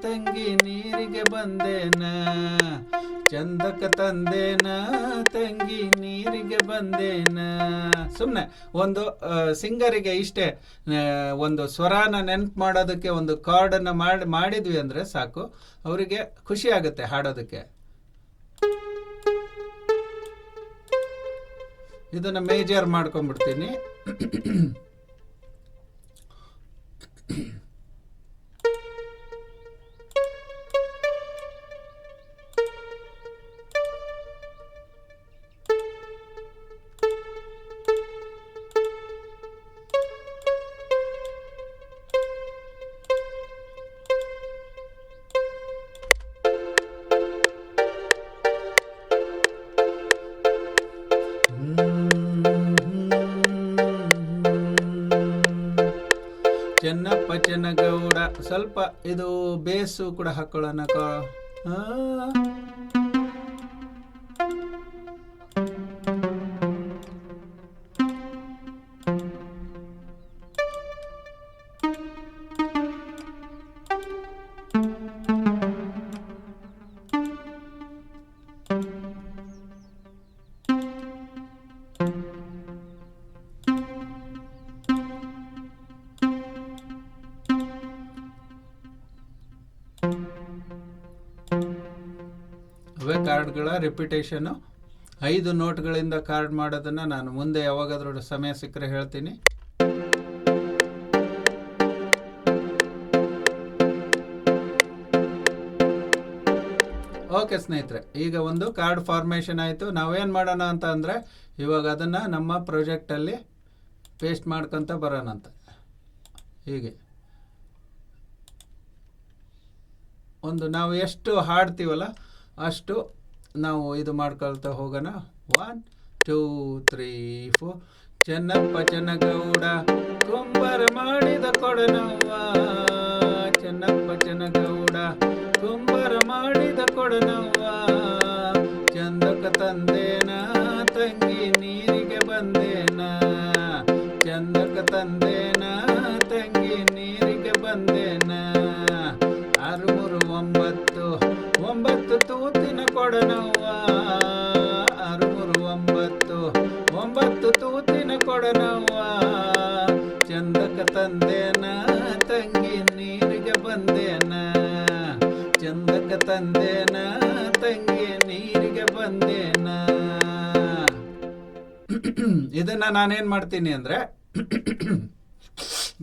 ತಂಗಿ ನೀರಿಗೆ ಬಂದೇನ, ಚಂದಕ ತಂದೇನ ತಂಗಿ ನೀರಿಗೆ ಬಂದೇನ. ಸುಮ್ಮನೆ ಒಂದು ಸಿಂಗರಿಗೆ ಇಷ್ಟೇ ಒಂದು ಸ್ವರಾನ ನೆನಪು ಮಾಡೋದಕ್ಕೆ ಒಂದು ಕಾರ್ಡನ್ನು ಮಾಡಿದ್ವಿ ಅಂದರೆ ಸಾಕು, ಅವರಿಗೆ ಖುಷಿ ಆಗುತ್ತೆ ಹಾಡೋದಕ್ಕೆ. ಇದನ್ನು ಮೇಜರ್ ಮಾಡ್ಕೊಂಡ್ಬಿಡ್ತೀನಿ. ಚೆನ್ನಪ್ಪ ಚೆನ್ನಗೌಡ. ಸ್ವಲ್ಪ ಇದು ಬೇಸು ಕೂಡ ಹಾಕೊಳ್ಳೋಣ. ಕಾರ್ಡ್ಗಳ ರಿಪಿಟೇಷನು 5 ನೋಟ್ಗಳಿಂದ ಕಾರ್ಡ್ ಮಾಡೋದನ್ನು ನಾನು ಮುಂದೆ ಯಾವಾಗಾದ್ರೂ ಸಮಯ ಸಿಕ್ಕರೆ ಹೇಳ್ತೀನಿ. ಓಕೆ ಸ್ನೇಹಿತರೆ, ಈಗ ಒಂದು ಕಾರ್ಡ್ ಫಾರ್ಮೇಷನ್ ಆಯಿತು. ನಾವೇನು ಮಾಡೋಣ ಅಂತ ಅಂದರೆ ಇವಾಗ ಅದನ್ನು ನಮ್ಮ ಪ್ರಾಜೆಕ್ಟಲ್ಲಿ ಪೇಸ್ಟ್ ಮಾಡ್ಕೊತ ಬರೋಣ ಅಂತ. ಹೀಗೆ ಒಂದು ನಾವು ಎಷ್ಟು ಹಾಡ್ತೀವಲ್ಲ ಅಷ್ಟು ನಾವು ಇದು ಮಾಡ್ಕೊಳ್ತಾ ಹೋಗೋಣ. 1 2 3 4. ಚೆನ್ನಪ್ಪ ಚೆನ್ನಗೌಡ ಕುಂಬಾರ ಮಾಡಿದ ಕೊಡನವ್ವ, ಚೆನ್ನಪ್ಪ ಚೆನ್ನಗೌಡ ಕುಂಬಾರ ಮಾಡಿದ ಕೊಡನವ್ವ, ಚಂದಕ ತಂದೇನ ತಂಗಿ ನೀರಿಗೆ ಬಂದೇನ, ಚಂದಕ ತಂದೇನ ತಂಗಿ ನೀರಿಗೆ ಬಂದೇನ, 6 3 9 9 ತೂತಿನ ಕೊಡನವ್ವ, 6 3 9 9 ತೂತಿನ ಕೊಡನವ್ವ, ಚಂದಕ ತಂದೇನ ತಂಗಿ ನೀರಿಗೆ ಬಂದೇನ, ಚಂದಕ ತಂದೇನ ತಂಗಿ ನೀರಿಗೆ ಬಂದೇನ. ಇದನ್ನ ನಾನೇನ್ ಮಾಡ್ತೀನಿ ಅಂದ್ರೆ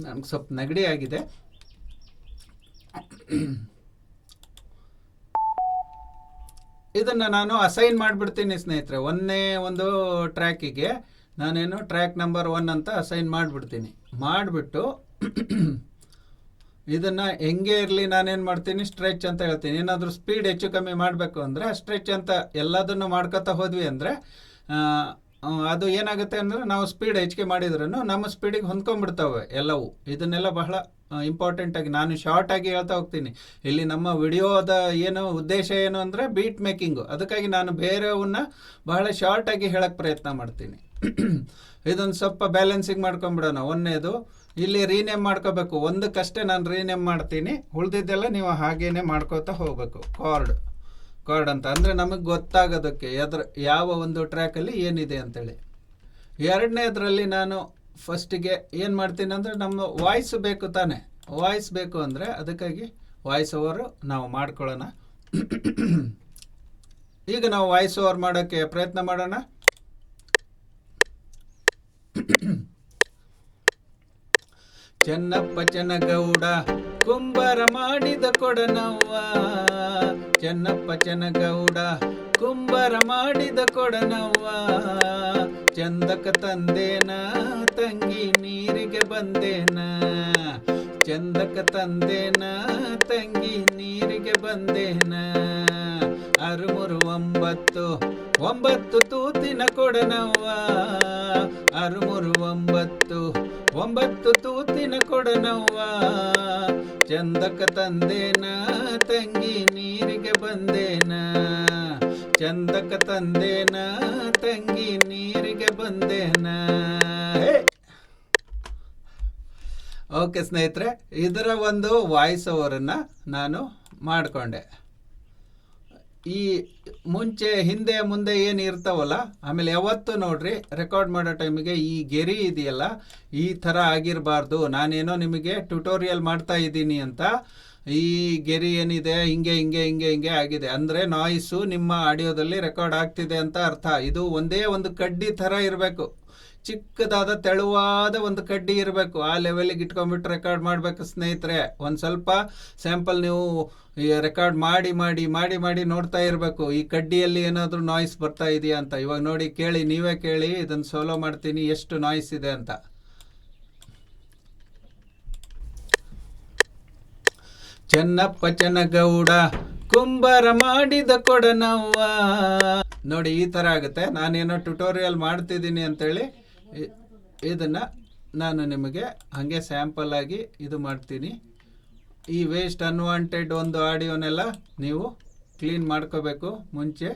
ನನ್ಗೆ ಸ್ವಲ್ಪ ನೆಗಡಿ ಆಗಿದೆ. ಇದನ್ನು ನಾನು ಅಸೈನ್ ಮಾಡಿಬಿಡ್ತೀನಿ ಸ್ನೇಹಿತರೆ. ಒಂದು ಟ್ರ್ಯಾಕಿಗೆ ನಾನೇನು ಟ್ರ್ಯಾಕ್ ನಂಬರ್ 1 ಅಂತ ಅಸೈನ್ ಮಾಡಿಬಿಡ್ತೀನಿ. ಮಾಡಿಬಿಟ್ಟು ಇದನ್ನು ಹೆಂಗೆ ಇರಲಿ ನಾನೇನು ಮಾಡ್ತೀನಿ, ಸ್ಟ್ರೆಚ್ ಅಂತ ಹೇಳ್ತೀನಿ. ಏನಾದರೂ ಸ್ಪೀಡ್ ಹೆಚ್ಚು ಕಮ್ಮಿ ಮಾಡಬೇಕು ಅಂದರೆ ಸ್ಟ್ರೆಚ್ ಅಂತ ಎಲ್ಲದನ್ನು ಮಾಡ್ಕೊತಾ ಹೋದ್ವಿ ಅಂದರೆ ಅದು ಏನಾಗುತ್ತೆ ಅಂದರೆ ನಾವು ಸ್ಪೀಡ್ ಹೆಚ್ಚಿಗೆ ಮಾಡಿದ್ರೂ ನಮ್ಮ ಸ್ಪೀಡಿಗೆ ಹೊಂದ್ಕೊಂಡ್ಬಿಡ್ತವೆ ಎಲ್ಲವೂ. ಇದನ್ನೆಲ್ಲ ಬಹಳ ಇಂಪಾರ್ಟೆಂಟಾಗಿ ನಾನು ಶಾರ್ಟಾಗಿ ಹೇಳ್ತಾ ಹೋಗ್ತೀನಿ. ಇಲ್ಲಿ ನಮ್ಮ ವಿಡಿಯೋದ ಏನು ಉದ್ದೇಶ ಏನು ಅಂದರೆ ಬೀಟ್ ಮೇಕಿಂಗು. ಅದಕ್ಕಾಗಿ ನಾನು ಬೇರೆಯವನ್ನ ಬಹಳ ಶಾರ್ಟಾಗಿ ಹೇಳೋಕ್ಕೆ ಪ್ರಯತ್ನ ಮಾಡ್ತೀನಿ. ಇದೊಂದು ಸ್ವಲ್ಪ ಬ್ಯಾಲೆನ್ಸಿಂಗ್ ಮಾಡ್ಕೊಂಡ್ಬಿಡೋಣ. ಒಂದನೇದು ಇಲ್ಲಿ ರೀನೇಮ್ ಮಾಡ್ಕೋಬೇಕು. ಒಂದಕ್ಕಷ್ಟೇ ನಾನು ರೀನೇಮ್ ಮಾಡ್ತೀನಿ, ಉಳಿದಿದ್ದೆಲ್ಲ ನೀವು ಹಾಗೇನೆ ಮಾಡ್ಕೋತಾ ಹೋಗಬೇಕು. ಕಾರ್ಡ್ ಅಂತ ಅಂದರೆ ನಮಗೆ ಗೊತ್ತಾಗೋದಕ್ಕೆ ಯಾವ ಒಂದು ಟ್ರ್ಯಾಕಲ್ಲಿ ಏನಿದೆ ಅಂತೇಳಿ. ಎರಡನೇದ್ರಲ್ಲಿ ನಾನು ಫಸ್ಟಿಗೆ ಏನು ಮಾಡ್ತೀನಿ ಅಂದರೆ ನಮ್ಮ ವಾಯ್ಸ್ ಬೇಕು ತಾನೆ, ವಾಯ್ಸ್ ಬೇಕು ಅಂದರೆ ಅದಕ್ಕಾಗಿ ವಾಯ್ಸ್ ಓವರು ನಾವು ಮಾಡ್ಕೊಳ್ಳೋಣ. ಈಗ ನಾವು ವಾಯ್ಸ್ ಓವರ್ ಮಾಡೋಕ್ಕೆ ಪ್ರಯತ್ನ ಮಾಡೋಣ. ಚೆನ್ನಪ್ಪ ಚೆನ್ನಗೌಡ ಕುಂಬಾರ ಮಾಡಿದ ಕೊಡನವ್ವ, ಚೆನ್ನಪ್ಪ ಚೆನ್ನಗೌಡ ಕುಂಬಾರ ಮಾಡಿದ ಕೊಡನವ್ವ, ಚಂದಕ ತಂದೇನ ತಂಗಿ ನೀರಿಗೆ ಬಂದೇನ, ಚಂದಕ ತಂದೇನ ತಂಗಿ ನೀರಿಗೆ ಬಂದೇನ, 6 3 9 9 ತೂತಿನ ಕೊಡನವ್ವ, 6 3 9 9 ತೂತಿನ ಕೊಡನವ್ವ, ಚಂದಕ ತಂದೇನ ತಂಗಿ ನೀರಿಗೆ ಬಂದೇನ, ಚಂದಕ ತಂದೇನ ತಂಗಿ ನೀರಿಗೆ ಬಂದೇನ. ಓಕೆ ಸ್ನೇಹಿತರೆ, ಇದರ ಒಂದು ವಾಯ್ಸ್ ಓವರನ್ನು ನಾನು ಮಾಡಿಕೊಂಡೆ. ಈ ಮುಂಚೆ ಹಿಂದೆ ಮುಂದೆ ಏನು ಇರ್ತಾವಲ್ಲ, ಆಮೇಲೆ ಯಾವತ್ತು ನೋಡ್ರಿ ರೆಕಾರ್ಡ್ ಮಾಡೋ ಟೈಮಿಗೆ ಈ ಗೆರಿ ಇದೆಯಲ್ಲ ಈ ಥರ ಆಗಿರಬಾರ್ದು. ನಾನೇನೋ ನಿಮಗೆ ಟ್ಯುಟೋರಿಯಲ್ ಮಾಡ್ತಾ ಇದ್ದೀನಿ ಅಂತ ಈ ಗೆರಿ ಏನಿದೆ ಹಿಂಗೆ ಹಿಂಗೆ ಹಿಂಗೆ ಹಿಂಗೆ ಆಗಿದೆ ಅಂದರೆ ನಾಯ್ಸು ನಿಮ್ಮ ಆಡಿಯೋದಲ್ಲಿ ರೆಕಾರ್ಡ್ ಆಗ್ತಿದೆ ಅಂತ ಅರ್ಥ. ಇದು ಒಂದೇ ಒಂದು ಕಡ್ಡಿ ಥರ ಇರಬೇಕು, ಚಿಕ್ಕದಾದ ತೆಳುವಾದ ಒಂದು ಕಡ್ಡಿ ಇರಬೇಕು. ಆ ಲೆವೆಲಿಗೆ ಇಟ್ಕೊಂಡ್ಬಿಟ್ಟು ರೆಕಾರ್ಡ್ ಮಾಡಬೇಕು ಸ್ನೇಹಿತರೆ. ಒಂದು ಸ್ವಲ್ಪ ಸ್ಯಾಂಪಲ್ ನೀವು ರೆಕಾರ್ಡ್ ಮಾಡಿ ಮಾಡಿ ಮಾಡಿ ಮಾಡಿ ನೋಡ್ತಾ ಇರಬೇಕು, ಈ ಕಡ್ಡಿಯಲ್ಲಿ ಏನಾದರೂ ನಾಯ್ಸ್ ಬರ್ತಾ ಇದೆಯಾ ಅಂತ. ಇವಾಗ ನೋಡಿ, ಕೇಳಿ, ನೀವೇ ಕೇಳಿ, ಇದನ್ನು ಸೋಲೋ ಮಾಡ್ತೀನಿ ಎಷ್ಟು ನಾಯ್ಸ್ ಇದೆ ಅಂತ. ಚೆನ್ನಪ್ಪ ಚೆನ್ನಗೌಡ ಕುಂಬಾರ ಮಾಡಿದ ಕೊಡನವ್ವ. ನೋಡಿ ಈ ಥರ ಆಗುತ್ತೆ. ನಾನೇನೋ ಟ್ಯುಟೋರಿಯಲ್ ಮಾಡ್ತಿದ್ದೀನಿ ಅಂತೇಳಿ ಇದನ್ನು ನಾನು ನಿಮಗೆ ಹಾಗೆ ಸ್ಯಾಂಪಲ್ ಆಗಿ ಇದು ಮಾಡ್ತೀನಿ. ಈ ವೇಸ್ಟ್ ಅನ್ವಾಂಟೆಡ್ ಒಂದು ಆಡಿಯೋನೆಲ್ಲ ನೀವು ಕ್ಲೀನ್ ಮಾಡ್ಕೋಬೇಕು ಮುಂಚೆ.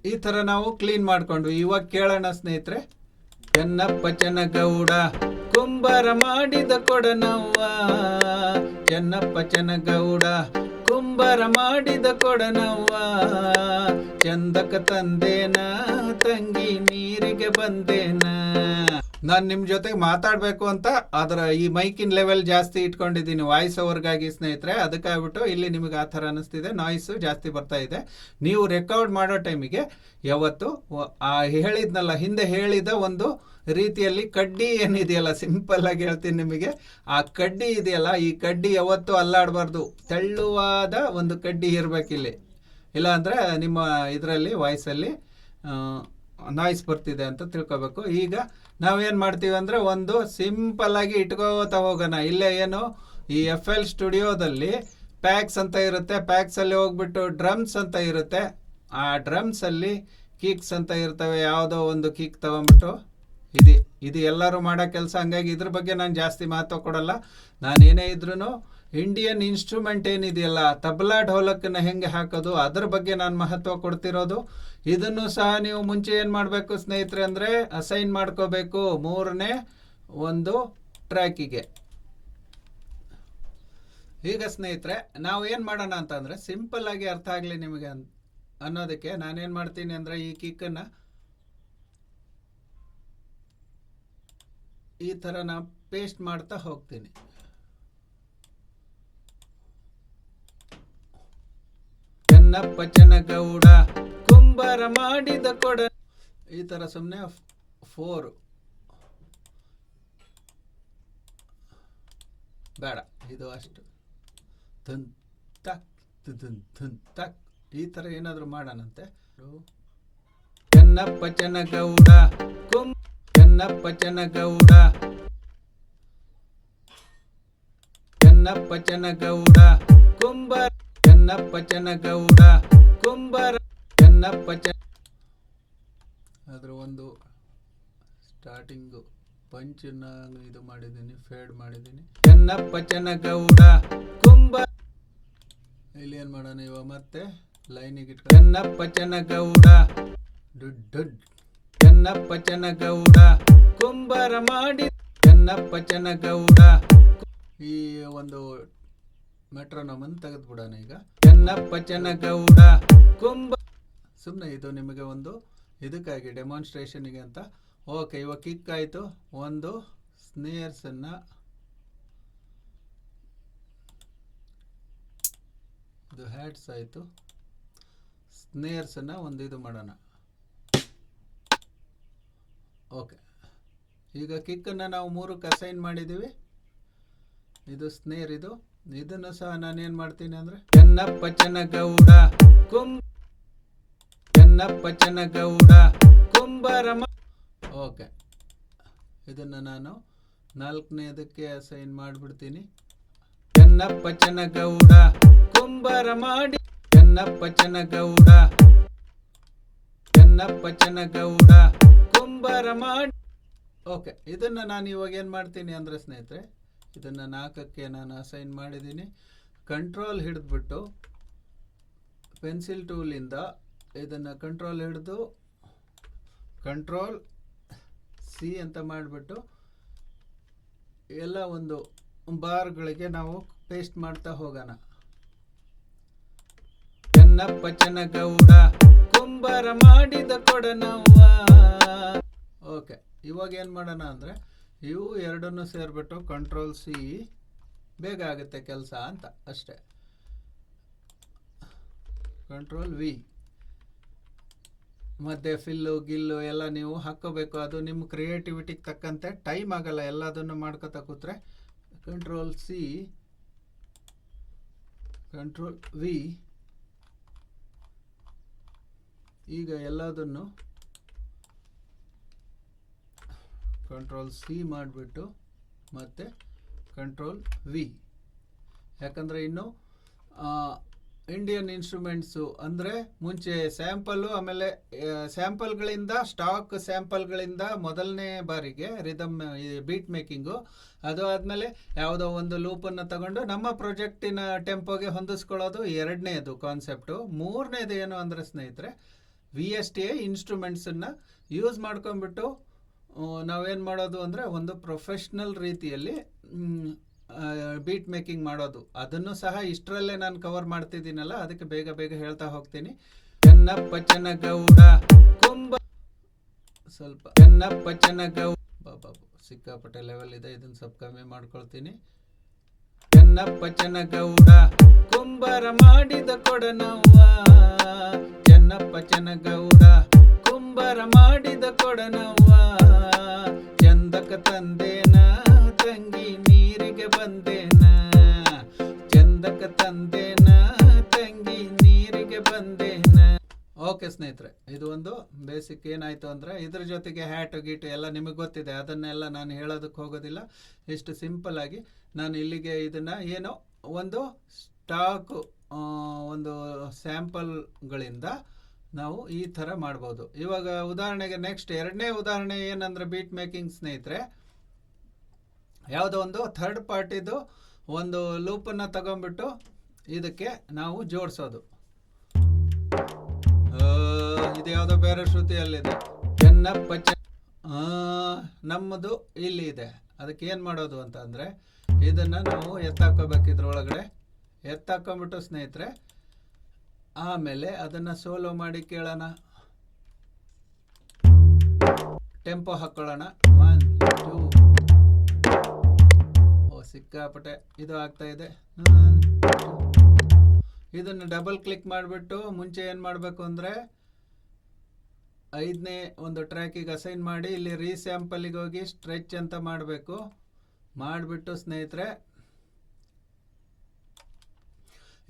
ಈ ಥರ ನಾವು ಕ್ಲೀನ್ ಮಾಡ್ಕೊಂಡ್ವಿ. ಇವಾಗ ಕೇಳೋಣ ಸ್ನೇಹಿತರೆ. ಚೆನ್ನಪ್ಪ ಚೆನ್ನಗೌಡ ಕುಂಬಾರ ಮಾಡಿದ ಕೊಡನವ್ವ, ಚೆನ್ನಪ್ಪ ಚೆನ್ನಗೌಡ ಕುಂಬಾರ ಮಾಡಿದ ಕೊಡನವ್ವ, ಚಂದಕ ತಂದೇನ ತಂಗಿ ನೀರಿಗೆ ಬಂದೇನ. ನಾನು ನಿಮ್ಮ ಜೊತೆಗೆ ಮಾತಾಡಬೇಕು ಅಂತ ಅದರ ಈ ಮೈಕಿನ ಲೆವೆಲ್ ಜಾಸ್ತಿ ಇಟ್ಕೊಂಡಿದ್ದೀನಿ ವಾಯ್ಸ್ ಓವರ್ಗಾಗಿ ಸ್ನೇಹಿತರೆ. ಅದಕ್ಕಾಗ್ಬಿಟ್ಟು ಇಲ್ಲಿ ನಿಮಗೆ ಆ ಥರ ಅನ್ನಿಸ್ತಿದೆ, ನಾಯ್ಸು ಜಾಸ್ತಿ ಬರ್ತಾ ಇದೆ. ನೀವು ರೆಕಾರ್ಡ್ ಮಾಡೋ ಟೈಮಿಗೆ ಯಾವತ್ತು ಹೇಳಿದ್ನಲ್ಲ, ಹಿಂದೆ ಹೇಳಿದ ಒಂದು ರೀತಿಯಲ್ಲಿ ಕಡ್ಡಿ ಏನಿದೆಯಲ್ಲ, ಸಿಂಪಲ್ ಆಗಿ ಹೇಳ್ತೀನಿ ನಿಮಗೆ, ಆ ಕಡ್ಡಿ ಇದೆಯಲ್ಲ, ಈ ಕಡ್ಡಿ ಯಾವತ್ತೂ ಅಲ್ಲಾಡಬಾರ್ದು. ತೆಳ್ಳುವಾದ ಒಂದು ಕಡ್ಡಿ ಇರಬೇಕಿಲ್ಲಿ, ಇಲ್ಲ ಅಂದರೆ ನಿಮ್ಮ ಇದರಲ್ಲಿ ವಾಯ್ಸಲ್ಲಿ ನಾಯ್ಸ್ ಬರ್ತಿದೆ ಅಂತ ತಿಳ್ಕೊಬೇಕು. ಈಗ ನಾವೇನು ಮಾಡ್ತೀವಿ ಅಂದರೆ ಒಂದು ಸಿಂಪಲ್ ಆಗಿ ಇಟ್ಕೋತಾ ಹೋಗೋಣ. ಇಲ್ಲೇ ಏನು ಈ FL ಸ್ಟುಡಿಯೋದಲ್ಲಿ ಪ್ಯಾಕ್ಸ್ ಅಂತ ಇರುತ್ತೆ, ಪ್ಯಾಕ್ಸಲ್ಲಿ ಹೋಗ್ಬಿಟ್ಟು ಡ್ರಮ್ಸ್ ಅಂತ ಇರುತ್ತೆ, ಆ ಡ್ರಮ್ಸಲ್ಲಿ ಕಿಕ್ಸ್ ಅಂತ ಇರ್ತವೆ. ಯಾವುದೋ ಒಂದು ಕಿಕ್ ತಗೊಂಡ್ಬಿಟ್ಟು ಇದು ಎಲ್ಲರೂ ಮಾಡೋ ಕೆಲಸ. ಹಂಗಾಗಿ ಇದ್ರ ಬಗ್ಗೆ ನಾನು ಜಾಸ್ತಿ ಮಹತ್ವ ಕೊಡಲ್ಲ. ನಾನೇನೇ ಇದ್ರೂ ಇಂಡಿಯನ್ ಇನ್ಸ್ಟ್ರೂಮೆಂಟ್ ಏನಿದೆಯಲ್ಲ, ತಬಲಾ ಢೋಲಕ್ಕನ್ನ ಹೆಂಗೆ ಹಾಕೋದು ಅದ್ರ ಬಗ್ಗೆ ನಾನು ಮಹತ್ವ ಕೊಡ್ತಿರೋದು. ಇದನ್ನು ಸಹ ನೀವು ಮುಂಚೆ ಏನು ಮಾಡಬೇಕು ಸ್ನೇಹಿತರೆ ಅಂದರೆ ಅಸೈನ್ ಮಾಡ್ಕೋಬೇಕು 3ನೇ ಒಂದು ಟ್ರ್ಯಾಕಿಗೆ. ಈಗ ಸ್ನೇಹಿತರೆ ನಾವು ಏನು ಮಾಡೋಣ ಅಂತಂದರೆ, ಸಿಂಪಲ್ ಆಗಿ ಅರ್ಥ ಆಗಲಿ ನಿಮಗೆ ಅನ್ನೋದಕ್ಕೆ ನಾನೇನು ಮಾಡ್ತೀನಿ ಅಂದರೆ, ಈ ಕಿಕ್ಕನ್ನು ಈ ಥರ ನಾನು ಪೇಸ್ಟ್ ಮಾಡ್ತಾ ಹೋಗ್ತೀನಿ. ಚೆನ್ನಪ್ಪ ಚೆನ್ನಗೌಡ ಕುಂಬಾರ ಮಾಡಿದ ಕೊಡ, ಈ ಥರ ಸುಮ್ಮನೆ 4 ಬೇಡ, ಇದು ಅಷ್ಟು ಧನ್ ತಕ್ ಧನ್ ತಕ್, ಈ ಥರ ಏನಾದರೂ ಮಾಡೋಣಂತೆ. ಚೆನ್ನಪ್ಪ ಚೆನ್ನಗೌಡ ಚೆನ್ನಪ್ಪ ಚೆನ್ನಗೌಡ ಚೆನ್ನಪ್ಪ ಚೆನ್ನಗೌಡ ಕುಂಬಾರ, ಚೆನ್ನಪ್ಪ ಚೆನ್ನಗೌಡ ಕುಂಬಾರ, ಚೆನ್ನಪ್ಪ ಅದ್ರ ಒಂದು ಸ್ಟಾರ್ಟಿಂಗು ಪಂಚನ್ನ ಇದು ಮಾಡಿದ್ದೀನಿ, ಫೇಡ್ ಮಾಡಿದ್ದೀನಿ. ಚೆನ್ನಪ್ಪ ಚೆನ್ನಗೌಡ ಕುಂಬಾರ, ಇಲ್ಲಿ ಏನು ಮಾಡೋಣ ಇವಾಗ ಮತ್ತೆ ಲೈನಿಗೆ ಇಟ್ಕೊಂಡು ಚೆನ್ನಪ್ಪ ಚೆನ್ನಗೌಡ ಡುಡ್, ಚೆನ್ನಪ್ಪ ಚೆನ್ನಗೌಡ ಕುಂಬಾರ ಮಾಡಿ, ಚೆನ್ನಪ್ಪ ಚೆನ್ನಗೌಡ. ಈ ಒಂದು ಮೆಟ್ರೋನಮನ್ನು ತೆಗೆದುಬಿಡೋಣ ಈಗ. ಚೆನ್ನಪ್ಪ ಚೆನ್ನಗೌಡ ಕುಂಬ, ಸುಮ್ಮನೆ ಇದು ನಿಮಗೆ ಒಂದು ಇದಕ್ಕಾಗಿ ಡೆಮಾನ್ಸ್ಟ್ರೇಷನ್ಗೆ ಅಂತ. ಓಕೆ, ಇವಾಗ ಕಿಕ್ ಆಯಿತು. ಒಂದು ಸ್ನೇರ್ಸನ್ನು ಇದು ಹ್ಯಾಟ್ಸ್ ಆಯಿತು. ಸ್ನೇರ್ಸನ್ನು ಒಂದು ಇದು ಮಾಡೋಣ. ಓಕೆ, ಈಗ ಕಿಕ್ಕನ್ನು ನಾವು 3ಕ್ಕೆ ಅಸೈನ್ ಮಾಡಿದ್ದೀವಿ. ಇದು ಸ್ನೇರ್, ಇದನ್ನು ಸಹ ನಾನೇನು ಮಾಡ್ತೀನಿ ಅಂದರೆ ಚೆನ್ನಪ್ಪ ಚೆನ್ನಗೌಡ ಚೆನ್ನಪ್ಪ ಚೆನ್ನಗೌಡ ಕುಂಬಾರ. ಓಕೆ, ಇದನ್ನು ನಾನು 4ನೇದಕ್ಕೆ ಅಸೈನ್ ಮಾಡಿಬಿಡ್ತೀನಿ. ಚೆನ್ನಪ್ಪ ಚೆನ್ನಗೌಡ ಕುಂಬಾರ ಮಾಡಿ, ಚೆನ್ನಪ್ಪ ಚೆನ್ನಗೌಡ ಚೆನ್ನಪ್ಪ ಚೆನ್ನಗೌಡ ಕುಂಬಾರ ಮಾಡಿ. ಓಕೆ, ಇದನ್ನು ನಾನು ಇವಾಗ ಏನು ಮಾಡ್ತೀನಿ ಅಂದರೆ ಸ್ನೇಹಿತರೆ, ಇದನ್ನು 4ಕ್ಕೆ ನಾನು ಅಸೈನ್ ಮಾಡಿದ್ದೀನಿ. ಕಂಟ್ರೋಲ್ ಹಿಡಿದ್ಬಿಟ್ಟು ಪೆನ್ಸಿಲ್ ಟೂಲಿಂದ ಇದನ್ನು ಕಂಟ್ರೋಲ್ ಹಿಡಿದು ಕಂಟ್ರೋಲ್ C ಅಂತ ಮಾಡಿಬಿಟ್ಟು ಎಲ್ಲ ಒಂದು ಬಾರ್ಗಳಿಗೆ ನಾವು ಪೇಸ್ಟ್ ಮಾಡ್ತಾ ಹೋಗೋಣ. ಚೆನ್ನಪ್ಪ ಚೆನ್ನಗೌಡ ಕುಂಬಾರ ಮಾಡಿದ ಕೊಡನವ್ವ. ಓಕೆ, ಇವಾಗ ಏನು ಮಾಡೋಣ ಅಂದರೆ ಇವು ಎರಡನ್ನೂ ಸೇರಿಬಿಟ್ಟು ಕಂಟ್ರೋಲ್ C, ಬೇಗ ಆಗುತ್ತೆ ಕೆಲಸ ಅಂತ ಅಷ್ಟೇ. ಕಂಟ್ರೋಲ್ V, ಮಧ್ಯೆ ಫಿಲ್ಲು ಗಿಲ್ಲು ಎಲ್ಲ ನೀವು ಹಾಕ್ಕೋಬೇಕು. ಅದು ನಿಮ್ಮ ಕ್ರಿಯೇಟಿವಿಟಿಗೆ ತಕ್ಕಂತೆ ಟೈಮ್ ಆಗಲ್ಲ ಎಲ್ಲದನ್ನು ಮಾಡ್ಕೋತಾ ಕೂತ್ರೆ. Control C, control V. ಈಗ ಎಲ್ಲದನ್ನು ಕಂಟ್ರೋಲ್ C ಮಾಡಿಬಿಟ್ಟು ಮತ್ತೆ ಕಂಟ್ರೋಲ್ ವಿ. ಯಾಕಂದರೆ ಇನ್ನು ಇಂಡಿಯನ್ ಇನ್ಸ್ಟ್ರೂಮೆಂಟ್ಸು ಅಂದರೆ ಮುಂಚೆ ಸ್ಯಾಂಪಲ್ಲು, ಆಮೇಲೆ ಸ್ಯಾಂಪಲ್ಗಳಿಂದ ಸ್ಟಾಕ್ ಸ್ಯಾಂಪಲ್ಗಳಿಂದ ಮೊದಲನೇ ಬಾರಿಗೆ ರಿದಮ್ ಬೀಟ್ ಮೇಕಿಂಗು, ಅದು ಆದಮೇಲೆ ಯಾವುದೋ ಒಂದು ಲೂಪನ್ನು ತಗೊಂಡು ನಮ್ಮ ಪ್ರಾಜೆಕ್ಟಿನ ಟೆಂಪೋಗೆ ಹೊಂದಿಸ್ಕೊಳ್ಳೋದು ಎರಡನೇದು ಕಾನ್ಸೆಪ್ಟು. ಮೂರನೇದು ಏನು ಅಂದರೆ ಸ್ನೇಹಿತರೆ, VSTA ಇನ್ಸ್ಟ್ರೂಮೆಂಟ್ಸನ್ನು ಯೂಸ್ ಮಾಡ್ಕೊಂಡ್ಬಿಟ್ಟು ನಾವೇನು ಮಾಡೋದು ಅಂದರೆ ಒಂದು ಪ್ರೊಫೆಷ್ನಲ್ ರೀತಿಯಲ್ಲಿ ಬೀಟ್ ಮೇಕಿಂಗ್ ಮಾಡೋದು. ಅದನ್ನು ಸಹ ಇಷ್ಟರಲ್ಲೇ ನಾನು ಕವರ್ ಮಾಡ್ತಿದ್ದೀನಲ್ಲ, ಅದಕ್ಕೆ ಬೇಗ ಬೇಗ ಹೇಳ್ತಾ ಹೋಗ್ತೀನಿ. ಚೆನ್ನಪ್ಪ ಚೆನ್ನಗೌಡ ಸ್ವಲ್ಪ ಚೆನ್ನಪ್ಪ ಚೆನ್ನಗೌಡ ಬಾಬಾ ಸಿಕ್ಕಾಪಟ್ಟೆ ಲೆವೆಲ್ ಇದೆ, ಇದನ್ನು ಸ್ವಲ್ಪ ಕಮ್ಮಿ ಮಾಡ್ಕೊಳ್ತೀನಿ. ಚೆನ್ನಪ್ಪ ಚೆನ್ನಗೌಡ ಕುಂಬಾರ ಮಾಡಿದ ಕೊಡನವ್ವ, ಚೆನ್ನಪ್ಪ ಚೆನ್ನಗೌಡ ಕುಂಬಾರ ಮಾಡಿದ ಕೊಡನವ್ವ, ಚಂದಕ ತಂದೇನ ತಂಗಿ ನೀರಿಗೆ ಬಂದೇನ, ಚಂದಕ ತಂದೇನ ತಂಗಿ ನೀರಿಗೆ ಬಂದೇನ. ಓಕೆ ಸ್ನೇಹಿತರೆ, ಇದು ಒಂದು ಬೇಸಿಕ್. ಏನಾಯಿತು ಅಂದರೆ ಇದ್ರ ಜೊತೆಗೆ ಹ್ಯಾಟು ಗೀಟು ಎಲ್ಲ ನಿಮಗೆ ಗೊತ್ತಿದೆ, ಅದನ್ನೆಲ್ಲ ನಾನು ಹೇಳೋದಕ್ಕೆ ಹೋಗೋದಿಲ್ಲ. ಇಷ್ಟು ಸಿಂಪಲ್ ಆಗಿ ನಾನು ಇಲ್ಲಿಗೆ ಇದನ್ನು ಏನೋ ಒಂದು ಸ್ಟಾಕು ಒಂದು ಸ್ಯಾಂಪಲ್ಗಳಿಂದ ನಾವು ಈ ಥರ ಮಾಡ್ಬೋದು. ಇವಾಗ ಉದಾಹರಣೆಗೆ ನೆಕ್ಸ್ಟ್ ಎರಡನೇ ಉದಾಹರಣೆ ಏನಂದರೆ ಬೀಟ್ ಮೇಕಿಂಗ್ ಸ್ನೇಹಿತರೆ, ಯಾವುದೋ ಒಂದು ಥರ್ಡ್ ಪಾರ್ಟಿದು ಒಂದು ಲೂಪನ್ನು ತಗೊಂಡ್ಬಿಟ್ಟು ಇದಕ್ಕೆ ನಾವು ಜೋಡಿಸೋದು. ಇದು ಯಾವುದೋ ಬೇರೆ ಶ್ರುತಿಯಲ್ಲಿದೆ, ಚೆನ್ನಪ್ಪ ನಮ್ಮದು ಇಲ್ಲಿ ಇದೆ. ಅದಕ್ಕೆ ಏನು ಮಾಡೋದು ಅಂತ ಅಂದರೆ ಇದನ್ನು ನಾವು ಎತ್ತಾಕೋಬೇಕು, ಇದ್ರೊಳಗಡೆ ಎತ್ತಾಕೊಂಬಿಟ್ಟು ಸ್ನೇಹಿತರೆ, ಆಮೇಲೆ ಅದನ್ನು ಸೋಲೋ ಮಾಡಿ ಕೇಳೋಣ, ಟೆಂಪೋ ಹಾಕ್ಕೊಳ್ಳೋಣ. 1 2 ಸಿಕ್ಕಾಪಟ್ಟೆ ಇದು ಆಗ್ತಾ ಇದೆ. ಇದನ್ನು ಡಬಲ್ ಕ್ಲಿಕ್ ಮಾಡಿಬಿಟ್ಟು ಮುಂಚೆ ಏನು ಮಾಡಬೇಕು ಅಂದರೆ 5ನೇ ಒಂದು ಟ್ರ್ಯಾಕಿಗೆ ಅಸೈನ್ ಮಾಡಿ ಇಲ್ಲಿ ರೀಸ್ಯಾಂಪಲಿಗೆ ಹೋಗಿ ಸ್ಟ್ರೆಚ್ ಅಂತ ಮಾಡಬೇಕು. ಮಾಡಿಬಿಟ್ಟು ಸ್ನೇಹಿತರೆ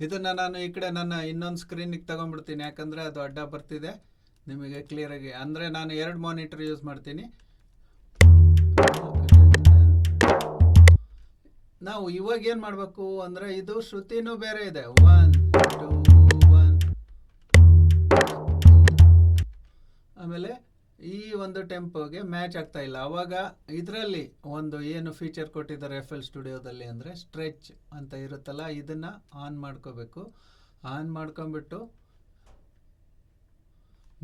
ಇದನ್ನು ನಾನು ಈ ಕಡೆ ನನ್ನ ಇನ್ನೊಂದು ಸ್ಕ್ರೀನಿಗೆ ತಗೊಂಡ್ಬಿಡ್ತೀನಿ, ಯಾಕಂದರೆ ಅದು ಅಡ್ಡ ಬರ್ತಿದೆ ನಿಮಗೆ ಕ್ಲಿಯರಾಗಿ. ಅಂದರೆ ನಾನು 2 ಮಾನಿಟರ್ ಯೂಸ್ ಮಾಡ್ತೀನಿ. ನಾವು ಇವಾಗ ಏನು ಮಾಡಬೇಕು ಅಂದರೆ ಇದು ಶ್ರುತಿನೂ ಬೇರೆ ಇದೆ, 1 2 1. ಆಮೇಲೆ ಈ ಒಂದು ಟೆಂಪೋಗೆ ಮ್ಯಾಚ್ ಆಗ್ತಾ ಇಲ್ಲ. ಆವಾಗ ಇದರಲ್ಲಿ ಒಂದು ಏನು ಫೀಚರ್ ಕೊಟ್ಟಿದ್ದಾರೆ FL ಸ್ಟುಡಿಯೋದಲ್ಲಿ ಅಂದರೆ ಸ್ಟ್ರೆಚ್ ಅಂತ ಇರುತ್ತಲ್ಲ, ಇದನ್ನು ಆನ್ ಮಾಡ್ಕೋಬೇಕು. ಆನ್ ಮಾಡ್ಕೊಂಬಿಟ್ಟು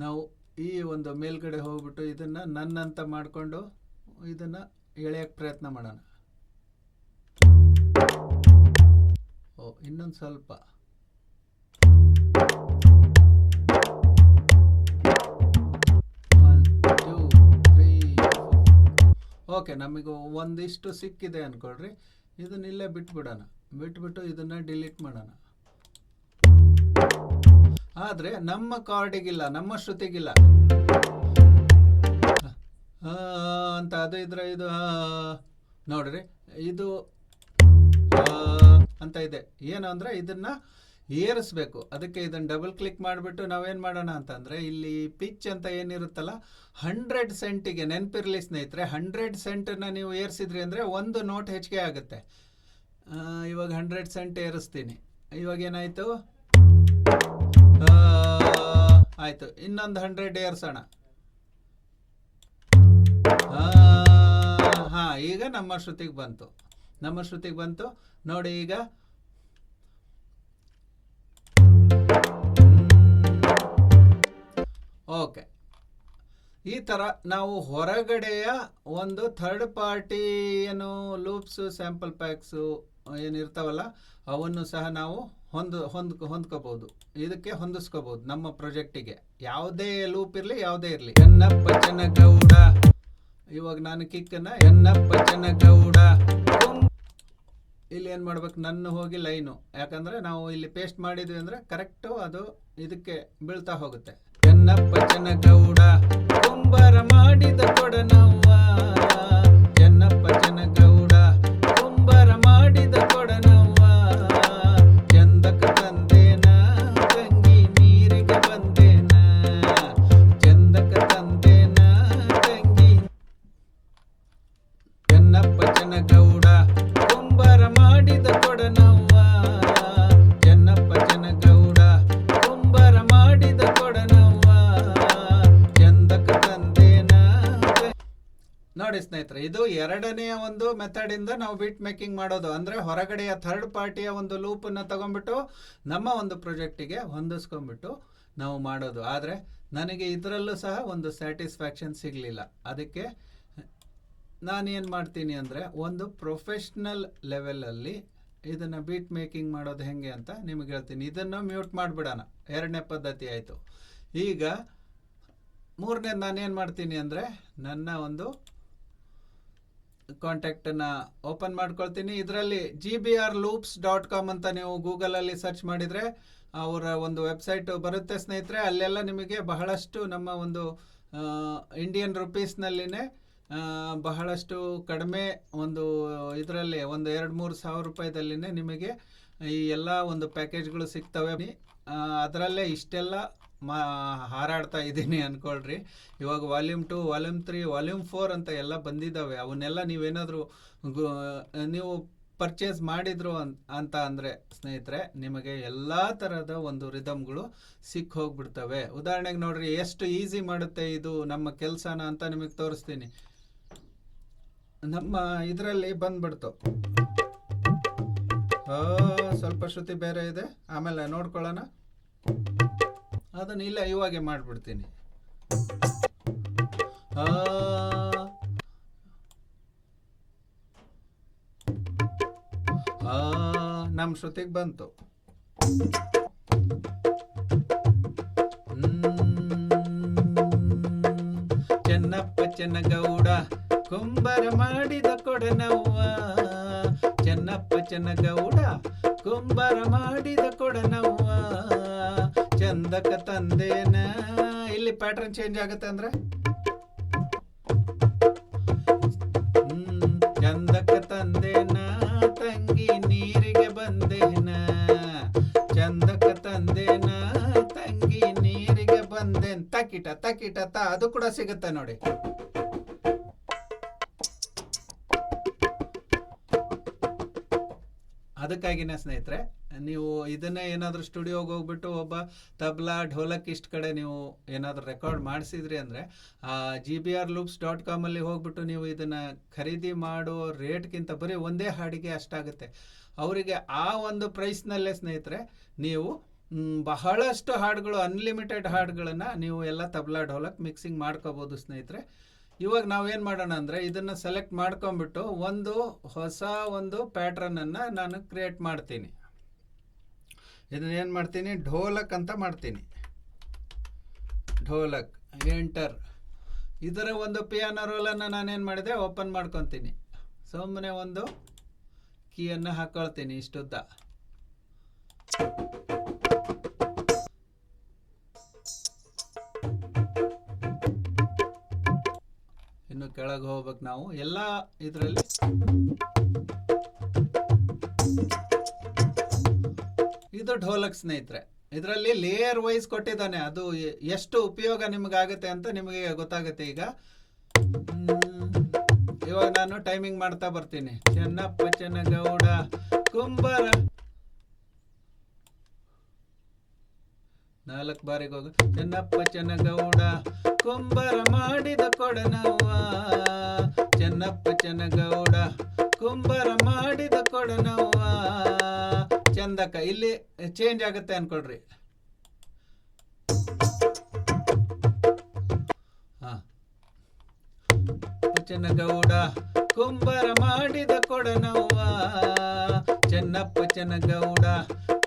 ನಾವು ಈ ಒಂದು ಮೇಲ್ಗಡೆ ಹೋಗ್ಬಿಟ್ಟು ಇದನ್ನು ನನ್ನಂತ ಮಾಡಿಕೊಂಡು ಇದನ್ನು ಎಳೆಯೋಕ್ಕೆ ಪ್ರಯತ್ನ ಮಾಡೋಣ. ಇನ್ನೊಂದು ಸ್ವಲ್ಪ ಓಕೆ, ನಮಗೆ ಒಂದಿಷ್ಟು ಸಿಕ್ಕಿದೆ ಅಂದ್ಕೊಳ್ರಿ. ಇದನ್ನ ಇಲ್ಲೇ ಬಿಟ್ಬಿಡೋಣ, ಬಿಟ್ಬಿಟ್ಟು ಇದನ್ನು ಡಿಲೀಟ್ ಮಾಡೋಣ. ಆದರೆ ನಮ್ಮ ಕಾರ್ಡಿಗಿಲ್ಲ, ನಮ್ಮ ಶ್ರುತಿಗಿಲ್ಲ ಅಂತ ಅದು ಇದ್ರೆ ಇದು ನೋಡ್ರಿ, ಇದು ಅಂತ ಇದೆ. ಏನು ಅಂದರೆ ಇದನ್ನು ಏರಿಸ್ಬೇಕು. ಅದಕ್ಕೆ ಇದನ್ನು ಡಬಲ್ ಕ್ಲಿಕ್ ಮಾಡಿಬಿಟ್ಟು ನಾವೇನು ಮಾಡೋಣ ಅಂತಂದರೆ ಇಲ್ಲಿ ಪಿಚ್ ಅಂತ ಏನಿರುತ್ತಲ್ಲ 100 ಸೆಂಟಿಗೆ ನೆನಪಿರಲಿ ಸ್ನೇಹಿತರೆ, 100 ಸೆಂಟನ್ನು ನೀವು ಏರಿಸಿದ್ರಿ ಅಂದರೆ ಒಂದು ನೋಟ್ ಹೆಚ್ಚಿಗೆ ಆಗುತ್ತೆ. ಇವಾಗ 100 ಸೆಂಟ್ ಏರಿಸ್ತೀನಿ. ಇವಾಗ ಏನಾಯಿತು, ಆಯಿತು. ಇನ್ನೊಂದು 100 ಏರಿಸೋಣ. ಹಾಂ, ಈಗ ನಮ್ಮ ಶ್ರುತಿಗೆ ಬಂತು, ನಮ್ಮ ಶ್ರುತಿಗೆ ಬಂತು ನೋಡಿ. ಈಗ ಓಕೆ, ಈ ಥರ ನಾವು ಹೊರಗಡೆಯ ಒಂದು ಥರ್ಡ್ ಪಾರ್ಟಿ ಏನು ಲೂಪ್ಸು ಸ್ಯಾಂಪಲ್ ಪ್ಯಾಕ್ಸು ಏನಿರ್ತಾವಲ್ಲ ಅವನ್ನು ಸಹ ನಾವು ಹೊಂದ್ಕೋಬಹುದು, ಇದಕ್ಕೆ ಹೊಂದಿಸ್ಕೋಬಹುದು ನಮ್ಮ ಪ್ರಾಜೆಕ್ಟಿಗೆ. ಯಾವುದೇ ಲೂಪ್ ಇರಲಿ ಯಾವುದೇ ಇರಲಿ. ಚೆನ್ನಪ್ಪ ಚೆನ್ನಗೌಡ, ಇವಾಗ ನಾನು ಕಿಕ್ಕನ್ನು ಚೆನ್ನಪ್ಪ ಚೆನ್ನಗೌಡ, ಇಲ್ಲಿ ಏನು ಮಾಡ್ಬೇಕು, ನನ್ನ ಹೋಗಿ ಲೈನು, ಯಾಕಂದರೆ ನಾವು ಇಲ್ಲಿ ಪೇಸ್ಟ್ ಮಾಡಿದ್ವಿ ಅಂದರೆ ಕರೆಕ್ಟು ಅದು ಇದಕ್ಕೆ ಬೀಳ್ತಾ ಹೋಗುತ್ತೆ. ಚೆನ್ನಪ್ಪ ಚೆನ್ನಗೌಡ ಕುಂಬಾರ ಮಾಡಿದ ಕೊಡನವ್ವ, ಚೆನ್ನಪ್ಪ ಚೆನ್ನಗೌಡ ಕುಂಬಾರ ಮಾಡಿದ ಕೊಡನವ್ವ, ಚಂದಕ ತಂದೇನ ತಂಗಿ ನೀರಿಗೆ ಬಂದೇನ, ಚಂದಕ ತಂದೇನ ತಂಗಿ. ಚೆನ್ನಪ್ಪ ಚೆನ್ನಗೌಡ ಕುಂಬಾರ ನೋಡಿ ಸ್ನೇಹಿತರೆ, ಇದು ಎರಡನೆಯ ಒಂದು ಮೆಥಡಿಂದ ನಾವು ಬೀಟ್ ಮೇಕಿಂಗ್ ಮಾಡೋದು. ಅಂದರೆ ಹೊರಗಡೆಯ ಥರ್ಡ್ ಪಾರ್ಟಿಯ ಒಂದು ಲೂಪನ್ನು ತಗೊಂಡ್ಬಿಟ್ಟು ನಮ್ಮ ಒಂದು ಪ್ರಾಜೆಕ್ಟಿಗೆ ಹೊಂದಿಸ್ಕೊಂಡ್ಬಿಟ್ಟು ನಾವು ಮಾಡೋದು. ಆದರೆ ನನಗೆ ಇದರಲ್ಲೂ ಸಹ ಒಂದು ಸ್ಯಾಟಿಸ್ಫ್ಯಾಕ್ಷನ್ ಸಿಗಲಿಲ್ಲ. ಅದಕ್ಕೆ ನಾನೇನು ಮಾಡ್ತೀನಿ ಅಂದರೆ, ಒಂದು ಪ್ರೊಫೆಷ್ನಲ್ ಲೆವೆಲಲ್ಲಿ ಇದನ್ನು ಬೀಟ್ ಮೇಕಿಂಗ್ ಮಾಡೋದು ಹೆಂಗೆ ಅಂತ ನಿಮಗೆ ಹೇಳ್ತೀನಿ. ಇದನ್ನು ಮ್ಯೂಟ್ ಮಾಡಿಬಿಡೋಣ. ಎರಡನೇ ಪದ್ಧತಿ ಆಯಿತು. ಈಗ ಮೂರನೇದು ನಾನೇನು ಮಾಡ್ತೀನಿ ಅಂದರೆ, ನನ್ನ ಒಂದು ಕಾಂಟ್ಯಾಕ್ಟನ್ನು ಓಪನ್ ಮಾಡ್ಕೊಳ್ತೀನಿ. ಇದರಲ್ಲಿ GBRloops.com ಅಂತ ನೀವು ಗೂಗಲಲ್ಲಿ ಸರ್ಚ್ ಮಾಡಿದರೆ ಅವರ ಒಂದು ವೆಬ್ಸೈಟು ಬರುತ್ತೆ ಸ್ನೇಹಿತರೆ. ಅಲ್ಲೆಲ್ಲ ನಿಮಗೆ ಬಹಳಷ್ಟು ನಮ್ಮ ಒಂದು ಇಂಡಿಯನ್ ರುಪೀಸ್ನಲ್ಲಿನೇ ಬಹಳಷ್ಟು ಕಡಿಮೆ ಒಂದು ಇದರಲ್ಲಿ ಒಂದು 2-3 ಸಾವಿರ ರೂಪಾಯಿದಲ್ಲಿನೇ ನಿಮಗೆ ಈ ಎಲ್ಲ ಒಂದು ಪ್ಯಾಕೇಜ್ಗಳು ಸಿಗ್ತವೆ. ಅದರಲ್ಲೇ ಇಷ್ಟೆಲ್ಲ ಹಾರಾಡ್ತಾ ಇದ್ದೀನಿ ಅಂದ್ಕೊಳ್ರಿ. ಇವಾಗ ವಾಲ್ಯೂಮ್ 2, ವಾಲ್ಯೂಮ್ 3, ವಾಲ್ಯೂಮ್ 4 ಅಂತ ಎಲ್ಲ ಬಂದಿದ್ದಾವೆ. ಅವನ್ನೆಲ್ಲ ನೀವೇನಾದರೂ ನೀವು ಪರ್ಚೇಸ್ ಮಾಡಿದ್ರು ಅಂತ ಅಂದರೆ ಸ್ನೇಹಿತರೆ, ನಿಮಗೆ ಎಲ್ಲ ಥರದ ಒಂದು ರಿದಮ್ಗಳು ಸಿಕ್ಕಿ ಹೋಗ್ಬಿಡ್ತವೆ. ಉದಾಹರಣೆಗೆ ನೋಡ್ರಿ, ಎಷ್ಟು ಈಸಿ ಮಾಡುತ್ತೆ ಇದು ನಮ್ಮ ಕೆಲಸನ ಅಂತ ನಿಮಗೆ ತೋರಿಸ್ತೀನಿ. ನಮ್ಮ ಇದರಲ್ಲಿ ಬಂದ್ಬಿಡ್ತು. ಸ್ವಲ್ಪ ಶ್ರುತಿ ಬೇರೆ ಇದೆ, ಆಮೇಲೆ ನೋಡ್ಕೊಳ್ಳೋಣ. ಅದನ್ನು ಇಲ್ಲ ಇವಾಗೆ ಮಾಡಿಬಿಡ್ತೀನಿ. ನಮ್ಮ ಶ್ರುತಿಗೆ ಬಂತು. ಚೆನ್ನಪ್ಪ ಚೆನ್ನಗೌಡ ಕುಂಬರ ಮಾಡಿದ ಕೊಡನವ್ವ, ಚೆನ್ನಪ್ಪ ಚೆನ್ನಗೌಡ ಕುಂಬರ ಮಾಡಿದ ಕೊಡನವ್ವ, ಚಂದಕ ತಂದೇನ. ಇಲ್ಲಿ ಪ್ಯಾಟರ್ನ್ ಚೇಂಜ್ ಆಗುತ್ತೆ ಅಂದ್ರೆ, ಚಂದಕ ತಂದೇನ ತಂಗಿ ನೀರಿಗೆ ಬಂದೇನ, ಚಂದಕ ತಂದೇನ ತಂಗಿ ನೀರಿಗೆ ಬಂದೇನ್. ತಕಿಟ ತಕಿಟ ತ ಅದು ಕೂಡ ಸಿಗುತ್ತೆ ನೋಡಿ. ಅದಕ್ಕಾಗಿನೇ ಸ್ನೇಹಿತರೆ, ನೀವು ಇದನ್ನೇ ಏನಾದರೂ ಸ್ಟುಡಿಯೋಗೆ ಹೋಗ್ಬಿಟ್ಟು ಒಬ್ಬ ತಬ್ಲಾ ಢೋಲಕ್ ಇಷ್ಟು ಕಡೆ ನೀವು ಏನಾದರೂ ರೆಕಾರ್ಡ್ ಮಾಡಿಸಿದ್ರಿ ಅಂದರೆ GBRloops.com ಅಲ್ಲಿ ಹೋಗ್ಬಿಟ್ಟು ನೀವು ಇದನ್ನು ಖರೀದಿ ಮಾಡೋ ರೇಟ್ಗಿಂತ ಬರೀ ಒಂದೇ ಹಾಡಿಗೆ ಅಷ್ಟಾಗುತ್ತೆ. ಅವರಿಗೆ ಆ ಒಂದು ಪ್ರೈಸ್ನಲ್ಲೇ ಸ್ನೇಹಿತರೆ ನೀವು ಬಹಳಷ್ಟು ಹಾಡುಗಳು, ಅನ್ಲಿಮಿಟೆಡ್ ಹಾಡುಗಳನ್ನು ನೀವು ಎಲ್ಲ ತಬ್ಲಾ ಢೋಲಕ್ ಮಿಕ್ಸಿಂಗ್ ಮಾಡ್ಕೋಬೋದು ಸ್ನೇಹಿತರೆ. ಇವಾಗ ನಾವೇನು ಮಾಡೋಣ ಅಂದರೆ, ಇದನ್ನು ಸೆಲೆಕ್ಟ್ ಮಾಡ್ಕೊಂಬಿಟ್ಟು ಒಂದು ಹೊಸ ಒಂದು ಪ್ಯಾಟ್ರನನ್ನು ನಾನು ಕ್ರಿಯೇಟ್ ಮಾಡ್ತೀನಿ. ಇದನ್ನೇನು ಮಾಡ್ತೀನಿ, ಢೋಲಕ್ ಅಂತ ಮಾಡ್ತೀನಿ. ಢೋಲಕ್ ಎಂಟರ್. ಇದರ ಒಂದು ಪಿಯಾನೋ ರೋಲನ್ನು ನಾನೇನು ಮಾಡಿದೆ, ಓಪನ್ ಮಾಡ್ಕೊತೀನಿ. ಸುಮ್ಮನೆ ಒಂದು ಕೀಯನ್ನು ಹಾಕ್ಕೊಳ್ತೀನಿ ಇಷ್ಟುದ್ದ. ಇನ್ನು ಕೆಳಗೆ ಹೋಗ್ಬೇಕು ನಾವು ಎಲ್ಲ ಇದರಲ್ಲಿ. ಇದು ಢೋಲಕ್ ಸ್ನೇಹಿತರೆ. ಇದರಲ್ಲಿ ಲೇಯರ್ ವೈಸ್ ಕೊಟ್ಟಿದ್ದಾನೆ. ಅದು ಎಷ್ಟು ಉಪಯೋಗ ನಿಮಗಾಗುತ್ತೆ ಅಂತ ನಿಮಗೆ ಗೊತ್ತಾಗುತ್ತೆ. ಇವಾಗ ನಾನು ಟೈಮಿಂಗ್ ಮಾಡ್ತಾ ಬರ್ತೀನಿ. ಚೆನ್ನಪ್ಪ ಚೆನ್ನಗೌಡ ಕುಂಬರ 4 ಬಾರಿಗೆ ಹೋಗ. ಚೆನ್ನಪ್ಪ ಚೆನ್ನಗೌಡ ಕುಂಬರ ಮಾಡಿದ ಕೊಡನವ್ವ, ಚೆನ್ನಪ್ಪ ಚೆನ್ನಗೌಡ ಕುಂಬರ ಮಾಡಿದ ಕೊಡನವ್ವ, ಚಂದಕ. ಇಲ್ಲಿ ಚೇಂಜ್ ಆಗುತ್ತೆ ಅನ್ಕೊಳ್ರಿ. ಚೆನ್ನಗೌಡ ಕುಂಬರ ಮಾಡಿದ ಕೊಡನವ್ವ, ಚೆನ್ನಪ್ಪ ಚೆನ್ನಗೌಡ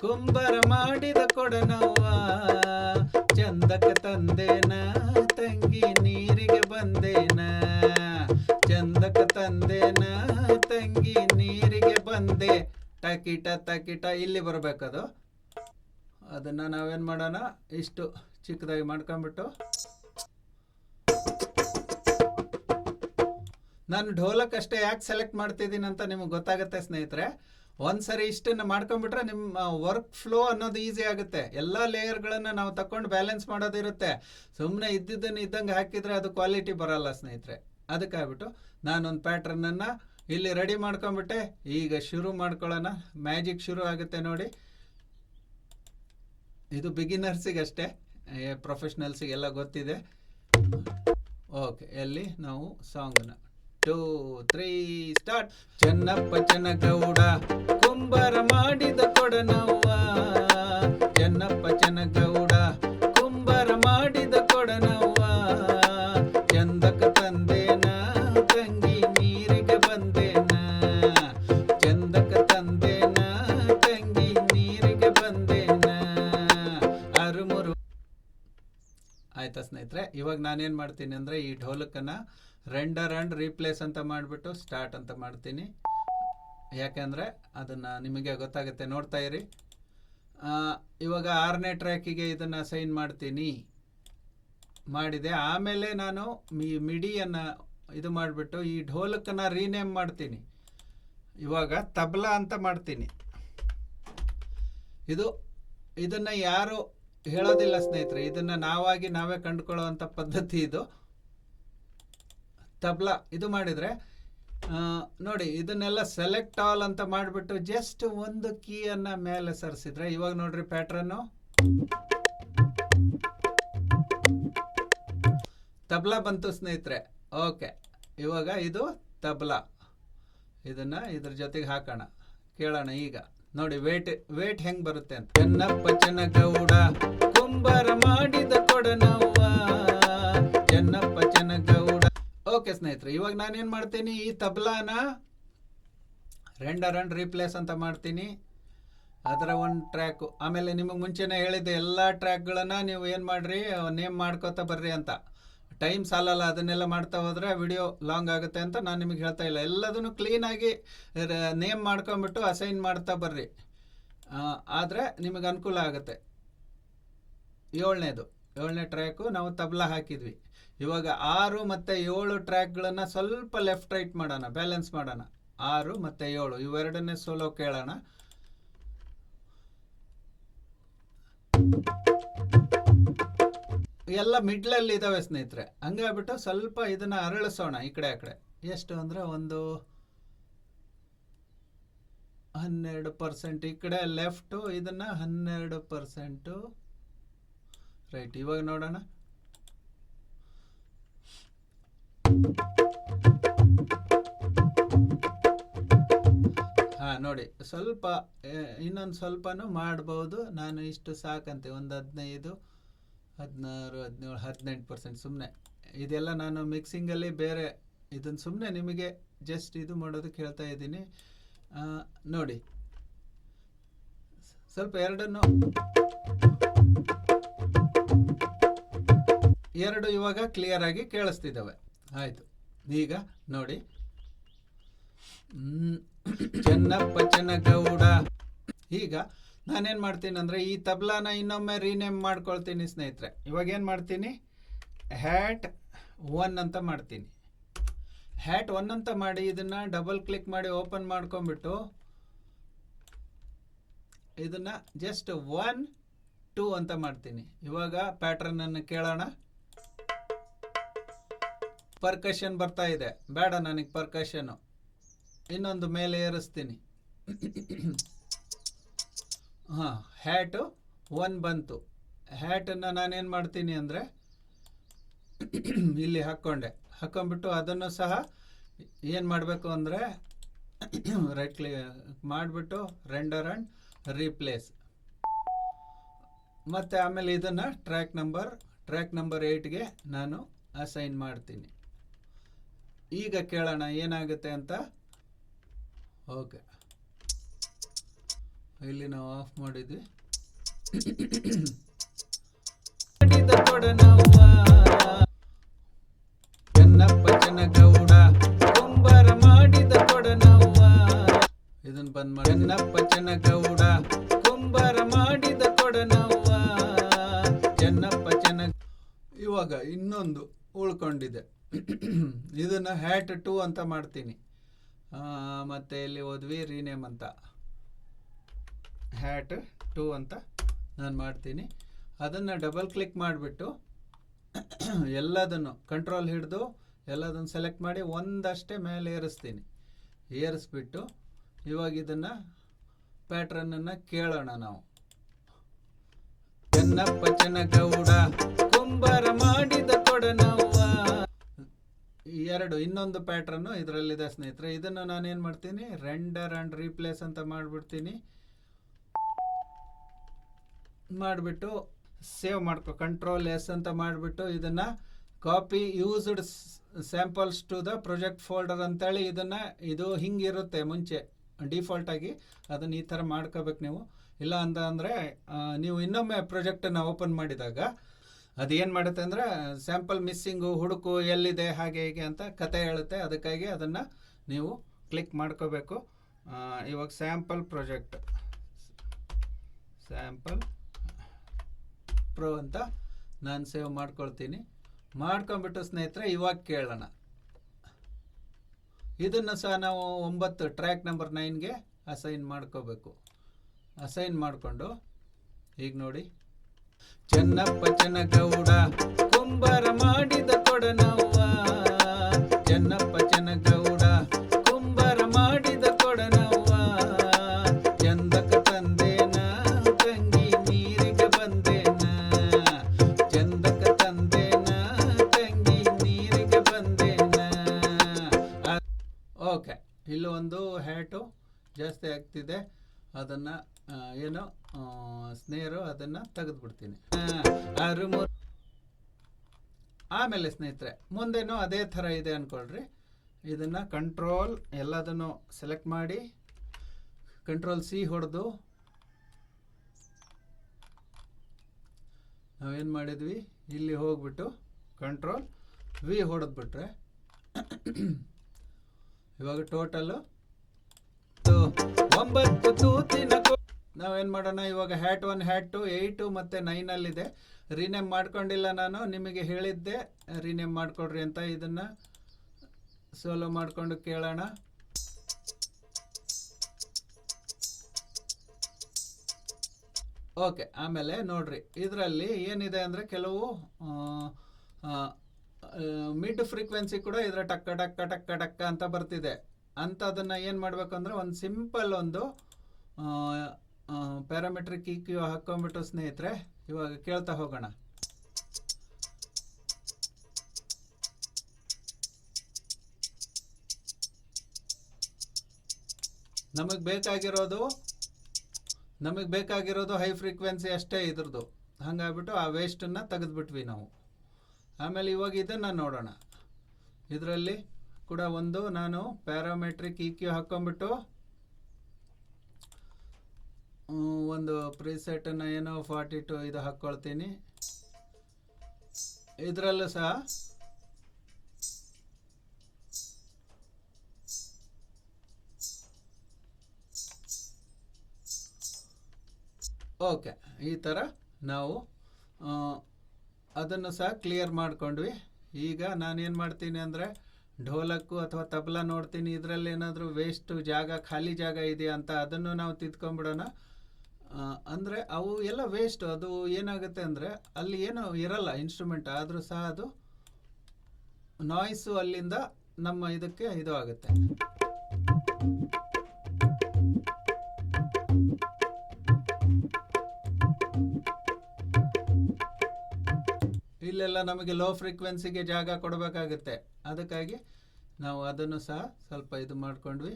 ಕುಂಬರ ಮಾಡಿದ ಕೊಡನವ್ವ, ಚಂದಕ ತಂದೇನ ತಂಗಿ ನೀರಿಗೆ ಬಂದೇನ, ಚಂದಕ ತಂದೇನ ತಂಗಿ ನೀರಿಗೆ ಬಂದೆ. ಟಕಿಟ ತಕಿಟ ಇಲ್ಲಿ ಬರಬೇಕದು. ಅದನ್ನು ನಾವೇನು ಮಾಡೋಣ, ಇಷ್ಟು ಚಿಕ್ಕದಾಗಿ ಮಾಡ್ಕೊಂಬಿಟ್ಟು. ನಾನು ಢೋಲಕ್ ಅಷ್ಟೇ ಯಾಕೆ ಸೆಲೆಕ್ಟ್ ಮಾಡ್ತಿದ್ದೀನಿ ಅಂತ ನಿಮಗೆ ಗೊತ್ತಾಗುತ್ತೆ ಸ್ನೇಹಿತರೆ. ಒಂದ್ಸರಿ ಇಷ್ಟನ್ನು ಮಾಡ್ಕೊಂಡ್ಬಿಟ್ರೆ ನಿಮ್ಮ ವರ್ಕ್ ಫ್ಲೋ ಅನ್ನೋದು ಈಸಿ ಆಗುತ್ತೆ. ಎಲ್ಲ ಲೇಯರ್ಗಳನ್ನು ನಾವು ತಗೊಂಡು ಬ್ಯಾಲೆನ್ಸ್ ಮಾಡೋದಿರುತ್ತೆ. ಸುಮ್ಮನೆ ಇದ್ದಿದ್ದನ್ನು ಇದ್ದಂಗೆ ಹಾಕಿದರೆ ಅದು ಕ್ವಾಲಿಟಿ ಬರಲ್ಲ ಸ್ನೇಹಿತರೆ. ಅದಕ್ಕಾಗ್ಬಿಟ್ಟು ನಾನೊಂದು ಪ್ಯಾಟ್ರನನ್ನು ಇಲ್ಲಿ ರೆಡಿ ಮಾಡ್ಕೊಂಬಿಟ್ಟೆ. ಈಗ ಶುರು ಮಾಡ್ಕೊಳ್ಳೋಣ. ಮ್ಯಾಜಿಕ್ ಶುರು ಆಗುತ್ತೆ ನೋಡಿ. ಇದು ಬಿಗಿನರ್ಸಿಗೆ ಅಷ್ಟೇ, ಪ್ರೊಫೆಷ್ನಲ್ಸಿಗೆಲ್ಲ ಗೊತ್ತಿದೆ. ಓಕೆ, ಎಲ್ಲಿ ನಾವು ಸಾಂಗನ್ನು 2 3 ಸ್ಟಾರ್ಟ್. ಚೆನ್ನಪ್ಪ ಚೆನ್ನಗೌಡ ಕುಂಬಾರ ಮಾಡಿದ ಕೊಡನವ್ವ, ಚೆನ್ನಪ್ಪ ಚೆನ್ನಗೌಡ ಕುಂಬಾರ ಮಾಡಿದ ಕೊಡನವ್ವ, ಚಂದಕ ತಂದೇನ ತಂಗಿ ನೀರಿಗೆ ಬಂದೇನ, ಚಂದಕ ತಂದೇನ ತಂಗಿ ನೀರಿಗೆ ಬಂದೇನ. ಅರುಮುರು ಆಯ್ತಾ ಸ್ನೇಹಿತರೆ. ಇವಾಗ ನಾನೇನು ಮಾಡ್ತೀನಿ ಅಂದರೆ ಈ ಢೋಲಕನ್ನು ರೆಂಡರ್ ಆ್ಯಂಡ್ ರೀಪ್ಲೇಸ್ ಅಂತ ಮಾಡಿಬಿಟ್ಟು ಸ್ಟಾರ್ಟ್ ಅಂತ ಮಾಡ್ತೀನಿ. ಯಾಕೆಂದರೆ ಅದನ್ನು ನಿಮಗೆ ಗೊತ್ತಾಗುತ್ತೆ, ನೋಡ್ತಾ ಇರಿ. ಇವಾಗ 6ನೇ ಟ್ರ್ಯಾಕಿಗೆ ಇದನ್ನು ಅಸೈನ್ ಮಾಡ್ತೀನಿ. ಮಾಡಿದೆ ಆಮೇಲೆ ನಾನು ಮಿಡಿಯನ್ನು ಇದು ಮಾಡಿಬಿಟ್ಟು ಈ ಢೋಲಕನ್ನು ರೀನೇಮ್ ಮಾಡ್ತೀನಿ. ಇವಾಗ ತಬಲಾ ಅಂತ ಮಾಡ್ತೀನಿ. ಇದನ್ನು ಯಾರು ಹೇಳೋದಿಲ್ಲ ಸ್ನೇಹಿತರೆ, ಇದನ್ನು ನಾವೇ ಕಂಡುಕೊಳ್ಳುವಂಥ ಪದ್ಧತಿ ಇದು. ತಬಲಾ ಇದು ಮಾಡಿದರೆ ನೋಡಿ, ಇದನ್ನೆಲ್ಲ ಸೆಲೆಕ್ಟ್ ಆಲ್ ಅಂತ ಮಾಡಿಬಿಟ್ಟು ಜಸ್ಟ್ ಒಂದು ಕೀಯನ್ನು ಮೇಲೆ ಸರಿಸಿದ್ರೆ ಇವಾಗ ನೋಡ್ರಿ ಪ್ಯಾಟ್ರನ್ನು ತಬಲಾ ಬಂತು ಸ್ನೇಹಿತರೆ. ಓಕೆ, ಇವಾಗ ಇದು ತಬಲಾ. ಇದನ್ನು ಇದ್ರ ಜೊತೆಗೆ ಹಾಕೋಣ, ಕೇಳೋಣ. ಈಗ ನೋಡಿ ವೇಟ್ ಹೆಂಗೆ ಬರುತ್ತೆ ಅಂತ. ಚೆನ್ನಪ್ಪ ಚೆನ್ನಗೌಡ ಕುಂಬಾರ ಮಾಡಿದ ಕೊಡನವ್ವ, ಚೆನ್ನಪ್ಪ ಚೆನ್ನಗೌಡ. ಓಕೆ ಸ್ನೇಹಿತರೆ, ಇವಾಗ ನಾನೇನು ಮಾಡ್ತೀನಿ, ಈ ತಬಲಾನ ರೆಂಡರ್ ಆ್ಯಂಡ್ ರೀಪ್ಲೇಸ್ ಅಂತ ಮಾಡ್ತೀನಿ. ಅದರ ಒಂದು ಟ್ರ್ಯಾಕು. ಆಮೇಲೆ ನಿಮಗೆ ಮುಂಚೆನೇ ಹೇಳಿದ್ದೆ, ಎಲ್ಲ ಟ್ರ್ಯಾಕ್ಗಳನ್ನು ನೀವು ಏನು ಮಾಡಿರಿ, ನೇಮ್ ಮಾಡ್ಕೋತಾ ಬರ್ರಿ ಅಂತ. ಟೈಮ್ ಸಾಲಲ್ಲ, ಅದನ್ನೆಲ್ಲ ಮಾಡ್ತಾ ಹೋದರೆ ವಿಡಿಯೋ ಲಾಂಗ್ ಆಗುತ್ತೆ ಅಂತ ನಾನು ನಿಮಗೆ ಹೇಳ್ತಾ ಇಲ್ಲ. ಎಲ್ಲದನ್ನು ಕ್ಲೀನಾಗಿ ನೇಮ್ ಮಾಡ್ಕೊಂಬಿಟ್ಟು ಅಸೈನ್ ಮಾಡ್ತಾ ಬರ್ರಿ, ಆದರೆ ನಿಮಗೆ ಅನುಕೂಲ ಆಗುತ್ತೆ. 7ನೇ ಟ್ರ್ಯಾಕು ನಾವು ತಬಲಾ ಹಾಕಿದ್ವಿ. ಇವಾಗ 6 ಮತ್ತು 7 ಟ್ರ್ಯಾಕ್ಗಳನ್ನು ಸ್ವಲ್ಪ ಲೆಫ್ಟ್ ರೈಟ್ ಮಾಡೋಣ, ಬ್ಯಾಲೆನ್ಸ್ ಮಾಡೋಣ. 6 ಮತ್ತು 7 ಇವೆರಡನ್ನೇ ಸೋಲೋ ಕೇಳೋಣ. ಎಲ್ಲ ಮಿಡ್ಲಲ್ಲಿ ಇದ್ದಾವೆ ಸ್ನೇಹಿತರೆ. ಹಂಗಾಗ್ಬಿಟ್ಟು ಸ್ವಲ್ಪ ಇದನ್ನು ಅರಳಿಸೋಣ ಈ ಕಡೆ ಆ ಕಡೆ. ಎಷ್ಟು ಅಂದರೆ ಒಂದು 12% ಈ ಕಡೆ ಲೆಫ್ಟು, ಇದನ್ನು 12% ರೈಟ್. ಇವಾಗ ನೋಡೋಣ. ನೋಡಿ, ಸ್ವಲ್ಪ ಇನ್ನೊಂದು ಸ್ವಲ್ಪನೂ ಮಾಡ್ಬೋದು. ನಾನು ಇಷ್ಟು ಸಾಕಂತೆ, ಒಂದು 15, 16, 17, 18% ಸುಮ್ಮನೆ. ಇದೆಲ್ಲ ನಾನು ಮಿಕ್ಸಿಂಗಲ್ಲಿ ಬೇರೆ ಇದನ್ನು ಸುಮ್ಮನೆ ನಿಮಗೆ ಜಸ್ಟ್ ಇದು ಮಾಡೋದಕ್ಕೆ ಹೇಳ್ತಾ ಇದ್ದೀನಿ. ನೋಡಿ, ಸ್ವಲ್ಪ ಎರಡು ಇವಾಗ ಕ್ಲಿಯರ್ ಆಗಿ ಕೇಳಿಸ್ತಿದ್ದಾವೆ. ಆಯಿತು, ಈಗ ನೋಡಿ. ಚೆನ್ನಪ್ಪ ಚೆನ್ನಗೌಡ. ಈಗ ನಾನೇನು ಮಾಡ್ತೀನಿ ಅಂದರೆ ಈ ತಬಲಾನ ಇನ್ನೊಮ್ಮೆ ರೀನೇಮ್ ಮಾಡ್ಕೊಳ್ತೀನಿ ಸ್ನೇಹಿತರೆ. ಇವಾಗ ಏನು ಮಾಡ್ತೀನಿ, ಹ್ಯಾಟ್ 1 ಅಂತ ಮಾಡ್ತೀನಿ. ಹ್ಯಾಟ್ 1 ಅಂತ ಮಾಡಿ ಇದನ್ನು ಡಬಲ್ ಕ್ಲಿಕ್ ಮಾಡಿ ಓಪನ್ ಮಾಡ್ಕೊಂಬಿಟ್ಟು ಇದನ್ನು ಜಸ್ಟ್ 1 2 ಅಂತ ಮಾಡ್ತೀನಿ. ಇವಾಗ ಪ್ಯಾಟ್ರನನ್ನು ಕೇಳೋಣ. ಪರ್ಕಷನ್ ಬರ್ತಾ ಇದೆ, ಬೇಡ ನನಗೆ ಪರ್ಕಷನ್ನು. ಇನ್ನೊಂದು ಮೇಲೆ ಏರಿಸ್ತೀನಿ. ಹ್ಯಾಟು 1 ಬಂತು. ಹ್ಯಾಟನ್ನು ನಾನೇನು ಮಾಡ್ತೀನಿ ಅಂದರೆ ಇಲ್ಲಿ ಹಾಕ್ಕೊಂಬಿಟ್ಟು ಅದನ್ನು ಸಹ ಏನು ಮಾಡಬೇಕು ಅಂದರೆ ರೈಟ್ ಕ್ಲಿಕ್ ಮಾಡಿಬಿಟ್ಟು ರೆಂಡರ್ ಆ್ಯಂಡ್ ರೀಪ್ಲೇಸ್. ಮತ್ತು ಆಮೇಲೆ ಇದನ್ನು ಟ್ರ್ಯಾಕ್ ನಂಬರ್ 8ಗೆ ನಾನು ಅಸೈನ್ ಮಾಡ್ತೀನಿ. ಈಗ ಕೇಳೋಣ ಏನಾಗುತ್ತೆ ಅಂತ. ಓಕೆ, ಇಲ್ಲಿ ನಾವು ಆಫ್ ಮಾಡಿದ್ವಿ. ಚೆನ್ನಪ್ಪ ಚೆನ್ನಗೌಡ ಕುಂಬಾರ ಮಾಡಿದ ಕೊಡನವ್ವ, ಇದನ್ನು ಬಂದ್ ಮಾಡಿ. ಚೆನ್ನಪ್ಪ ಚೆನ್ನಗೌಡ ಕುಂಬಾರ ಮಾಡಿದ ಕೊಡನವ್ವ, ಚೆನ್ನಪ್ಪ ಚೆನ್ನ. ಇವಾಗ ಇನ್ನೊಂದು ಉಳ್ಕೊಂಡಿದೆ, ಇದನ್ನು ಹ್ಯಾಟ್ 2 ಅಂತ ಮಾಡ್ತೀನಿ. ಮತ್ತು ಇಲ್ಲಿ ಹೋದ್ವಿ ರೀನೇಮ್ ಅಂತ, ಹ್ಯಾಟ್ 2 ಅಂತ ನಾನು ಮಾಡ್ತೀನಿ. ಅದನ್ನು ಡಬಲ್ ಕ್ಲಿಕ್ ಮಾಡಿಬಿಟ್ಟು ಎಲ್ಲದನ್ನು ಕಂಟ್ರೋಲ್ ಹಿಡಿದು ಎಲ್ಲದನ್ನು ಸೆಲೆಕ್ಟ್ ಮಾಡಿ ಒಂದಷ್ಟೇ ಮೇಲೆ ಏರಿಸ್ಬಿಟ್ಟು ಇವಾಗ ಇದನ್ನು ಪ್ಯಾಟ್ರನನ್ನು ಕೇಳೋಣ ನಾವು. ಚೆನ್ನಪ್ಪ ಚೆನ್ನಗೌಡ ಕುಂಬಾರ ಮಾಡಿದ ಕೊಡನವ್ವ. ಇನ್ನೊಂದು ಪ್ಯಾಟ್ರನ್ನು ಇದರಲ್ಲಿದೆ ಸ್ನೇಹಿತರೆ. ಇದನ್ನು ನಾನೇನು ಮಾಡ್ತೀನಿ, ರೆಂಡರ್ ಆ್ಯಂಡ್ ರೀಪ್ಲೇಸ್ ಅಂತ ಮಾಡಿಬಿಟ್ಟು ಸೇವ್ ಮಾಡ್ಕೊ, ಕಂಟ್ರೋಲ್ ಎಸ್ ಅಂತ ಮಾಡಿಬಿಟ್ಟು ಇದನ್ನು copy used samples to the project folder ಅಂತೇಳಿ ಇದು ಹಿಂಗಿರುತ್ತೆ ಮುಂಚೆ ಡಿಫಾಲ್ಟಾಗಿ. ಅದನ್ನು ಈ ಥರ ಮಾಡ್ಕೋಬೇಕು ನೀವು. ಇಲ್ಲ ಅಂದರೆ ನೀವು ಇನ್ನೊಮ್ಮೆ ಪ್ರಾಜೆಕ್ಟನ್ನು ಓಪನ್ ಮಾಡಿದಾಗ ಅದು ಏನು ಮಾಡುತ್ತೆ ಅಂದರೆ ಸ್ಯಾಂಪಲ್ ಮಿಸ್ಸಿಂಗು, ಹುಡುಕು ಎಲ್ಲಿದೆ ಹಾಗೆ ಹೀಗೆ ಅಂತ ಕತೆ ಹೇಳುತ್ತೆ. ಅದಕ್ಕಾಗಿ ಅದನ್ನು ನೀವು ಕ್ಲಿಕ್ ಮಾಡ್ಕೋಬೇಕು. ಇವಾಗ ಸ್ಯಾಂಪಲ್ ಪ್ರೋ ಅಂತ ನಾನು ಸೇವ್ ಮಾಡ್ಕೊಳ್ತೀನಿ. ಮಾಡ್ಕೊಂಬಿಟ್ಟು ಸ್ನೇಹಿತರೆ ಇವಾಗ ಕೇಳೋಣ. ಇದನ್ನು ಸಹ ನಾವು 9 ಟ್ರ್ಯಾಕ್ ನಂಬರ್ 9ಗೆ ಅಸೈನ್ ಮಾಡ್ಕೋಬೇಕು. ಅಸೈನ್ ಮಾಡಿಕೊಂಡು ಈಗ ನೋಡಿ, ಚೆನ್ನಪ್ಪ ಚೆನ್ನಗೌಡ ಕುಂಬಾರ ಮಾಡಿದ ಕೊಡನವ್ವ, ಚೆನ್ನಪ್ಪ ಚೆನ್ನಗೌಡ ಕುಂಬಾರ ಮಾಡಿದ ಕೊಡನವ್ವ, ಚಂದಕ ತಂದೇನ ತಂಗಿ ನೀರಿಗೆ ಬಂದೇನ, ಚಂದಕ ತಂದೇನ ತಂಗಿ ನೀರಿಗೆ ಬಂದೇನ. ಓಕೆ, ಇಲ್ಲೂ ಒಂದು ಹ್ಯಾಟು ಜಾಸ್ತಿ ಆಗ್ತಿದೆ, ಅದನ್ನು ಏನೋ ಸ್ನೇಹರು ಅದನ್ನು ತೆಗೆದುಬಿಡ್ತೀನಿ. ಆಮೇಲೆ ಸ್ನೇಹಿತರೆ ಮುಂದೇನೂ ಅದೇ ಥರ ಇದೆ ಅಂದ್ಕೊಳ್ರಿ. ಇದನ್ನು ಕಂಟ್ರೋಲ್ ಎಲ್ಲದನ್ನು ಸೆಲೆಕ್ಟ್ ಮಾಡಿ ಕಂಟ್ರೋಲ್ ಸಿ ಹೊಡೆದು ನಾವೇನು ಮಾಡಿದ್ವಿ, ಇಲ್ಲಿ ಹೋಗ್ಬಿಟ್ಟು ಕಂಟ್ರೋಲ್ ವಿ ಹೊಡೆದ್ಬಿಟ್ರೆ ಇವಾಗ ಟೋಟಲು 9 ತೂತಿನ ನಾವೇನು ಮಾಡೋಣ. ಇವಾಗ ಹ್ಯಾಟ್ 1 ಹ್ಯಾಟ್ 2 8 ಮತ್ತು 9ಅಲ್ಲಿದೆ. ರೀನೇಮ್ ಮಾಡ್ಕೊಂಡಿಲ್ಲ, ನಾನು ನಿಮಗೆ ಹೇಳಿದ್ದೆ ರೀನೇಮ್ ಮಾಡಿಕೊಡ್ರಿ ಅಂತ. ಇದನ್ನು ಸೋಲೋ ಮಾಡಿಕೊಂಡು ಕೇಳೋಣ. ಓಕೆ, ಆಮೇಲೆ ನೋಡ್ರಿ ಇದರಲ್ಲಿ ಏನಿದೆ ಅಂದರೆ ಕೆಲವು ಮಿಡ್ ಫ್ರೀಕ್ವೆನ್ಸಿ ಕೂಡ ಇದರ ಟಕ್ಕ ಟಕ್ಕ ಟಕ್ಕ ಟಕ್ಕ ಅಂತ ಬರ್ತಿದೆ. ಅಂಥದನ್ನು ಏನು ಮಾಡಬೇಕು ಅಂದರೆ ಒಂದು ಸಿಂಪಲ್ ಒಂದು ಪ್ಯಾರಾಮೆಟ್ರಿಕ್ EQ ಹಾಕ್ಕೊಂಬಿಟ್ಟು ಸ್ನೇಹಿತರೆ ಇವಾಗ ಕೇಳ್ತಾ ಹೋಗೋಣ. ನಮಗೆ ಬೇಕಾಗಿರೋದು ಹೈ ಫ್ರೀಕ್ವೆನ್ಸಿ ಅಷ್ಟೇ ಇದ್ರದ್ದು. ಹಾಗಾಗ್ಬಿಟ್ಟು ಆ ವೇಸ್ಟನ್ನು ತೆಗೆದುಬಿಟ್ವಿ ನಾವು. ಆಮೇಲೆ ಇವಾಗ ಇದನ್ನು ನೋಡೋಣ. ಇದರಲ್ಲಿ ಕೂಡ ಒಂದು ನಾನು ಪ್ಯಾರಾಮೆಟ್ರಿಕ್ EQ ಹಾಕ್ಕೊಂಬಿಟ್ಟು ಒಂದು ಪ್ರಿಸೆಟನ್ನು ಏನೋ 42 ಇದು ಹಾಕ್ಕೊಳ್ತೀನಿ. ಇದರಲ್ಲೂ ಸಹ ಓಕೆ, ಈ ಥರ ನಾವು ಅದನ್ನು ಸಹ ಕ್ಲಿಯರ್ ಮಾಡ್ಕೊಂಡ್ವಿ. ಈಗ ನಾನೇನು ಮಾಡ್ತೀನಿ ಅಂದರೆ ಢೋಲಕ್ಕು ಅಥವಾ ತಬಲಾ ನೋಡ್ತೀನಿ, ಇದರಲ್ಲಿ ಏನಾದರೂ ವೇಸ್ಟು ಜಾಗ ಖಾಲಿ ಜಾಗ ಇದೆಯಾ ಅಂತ ಅದನ್ನು ನಾವು ತಿದ್ಕೊಂಡ್ಬಿಡೋಣ. ಅಂದರೆ ಅವು ಎಲ್ಲ ವೇಸ್ಟ್. ಅದು ಏನಾಗುತ್ತೆ ಅಂದರೆ ಅಲ್ಲಿ ಏನೂ ಇರಲ್ಲ ಇನ್ಸ್ಟ್ರೂಮೆಂಟ್, ಆದರೂ ಸಹ ಅದು ನಾಯ್ಸು ಅಲ್ಲಿಂದ ನಮ್ಮ ಇದಕ್ಕೆ ಇದು ಆಗುತ್ತೆ. ಇಲ್ಲೆಲ್ಲ ನಮಗೆ ಲೋ ಫ್ರೀಕ್ವೆನ್ಸಿಗೆ ಜಾಗ ಕೊಡಬೇಕಾಗುತ್ತೆ. ಅದಕ್ಕಾಗಿ ನಾವು ಅದನ್ನು ಸಹ ಸ್ವಲ್ಪ ಇದು ಮಾಡ್ಕೊಂಡ್ವಿ.